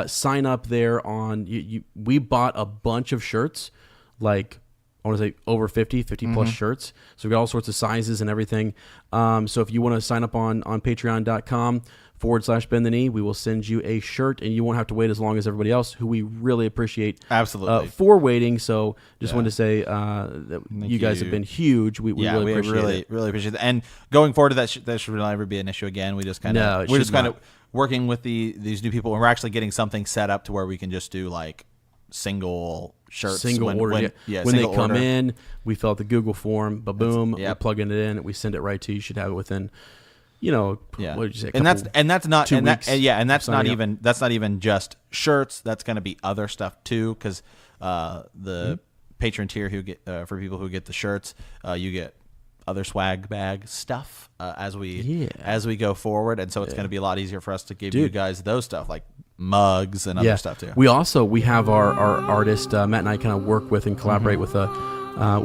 Sign up there on, we bought a bunch of shirts, like, I want to say over 50 plus shirts. So we've got all sorts of sizes and everything. So if you want to sign up on patreon.com/bend the knee, we will send you a shirt, and you won't have to wait as long as everybody else, who we really appreciate. Absolutely. For waiting. So just wanted to say that you guys have been huge. We really appreciate it. Really appreciate it. And going forward, that should never be an issue again. We just kind of working with these new people, and we're actually getting something set up to where we can just do like single shirts, when they come in. We fill out the Google form, boom, we plug it in, we send it right to you. You should have it within, what did you say? That's not even just shirts. That's going to be other stuff too, because the patron tier who get for people who get the shirts, you get other swag bag stuff as we go forward, and so it's going to be a lot easier for us to give you guys those stuff, like mugs and other stuff too. We have our artist Matt and I kind of work with and collaborate with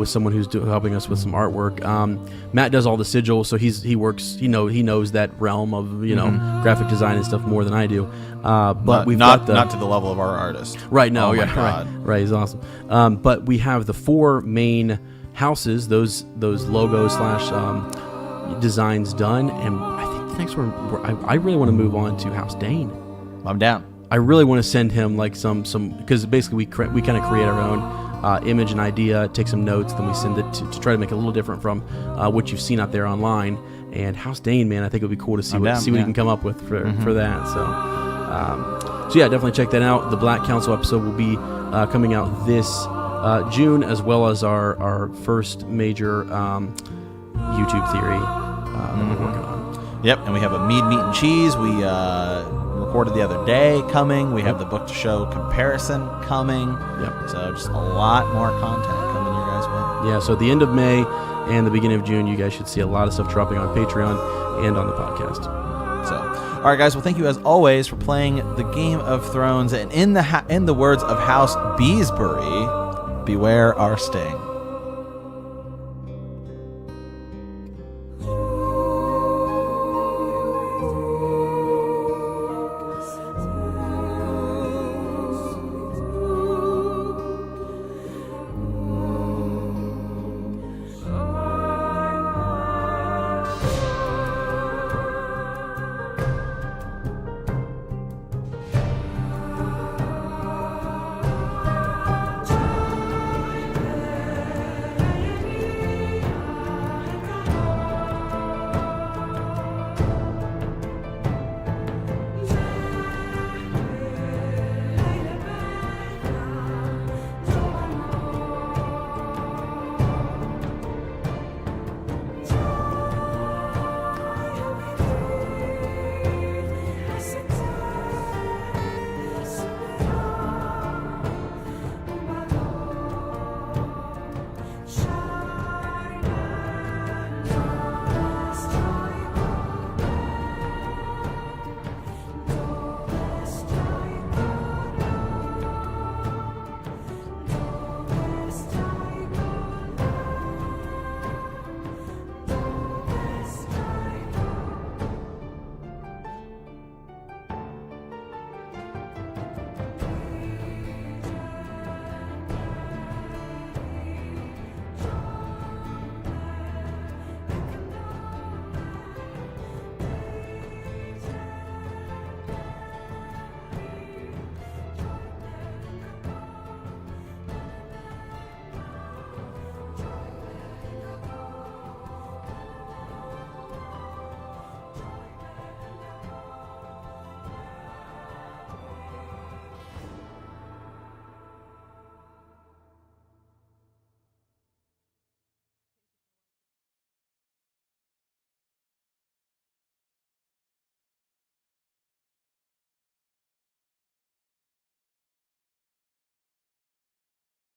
someone who's helping us with some artwork. Matt does all the sigils, so he knows that realm of graphic design and stuff more than I do. But we've not to the level of our artist. Right? No, right. He's awesome. But we have the 4 main houses, those logos / designs done, and I think the next one I really want to move on to House Dayne. I'm down. I really want to send him like some because basically we kind of create our own image and idea, take some notes, then we send it to try to make it a little different from what you've seen out there online. And House Dayne, man, I think it would be cool to see what he can come up with for that. So yeah, definitely check that out. The Black Council episode will be coming out this June, as well as our first major YouTube theory that we're working on. Yep, and we have a MEAD meat and cheese. We recorded the other day coming. We have the book to show comparison coming. Yep. So just a lot more content coming your guys' way. Yeah, so at the end of May and the beginning of June, you guys should see a lot of stuff dropping on Patreon and on the podcast. So, all right, guys. Well, thank you as always for playing the Game of Thrones. And in the words of House Beesbury, beware our sting.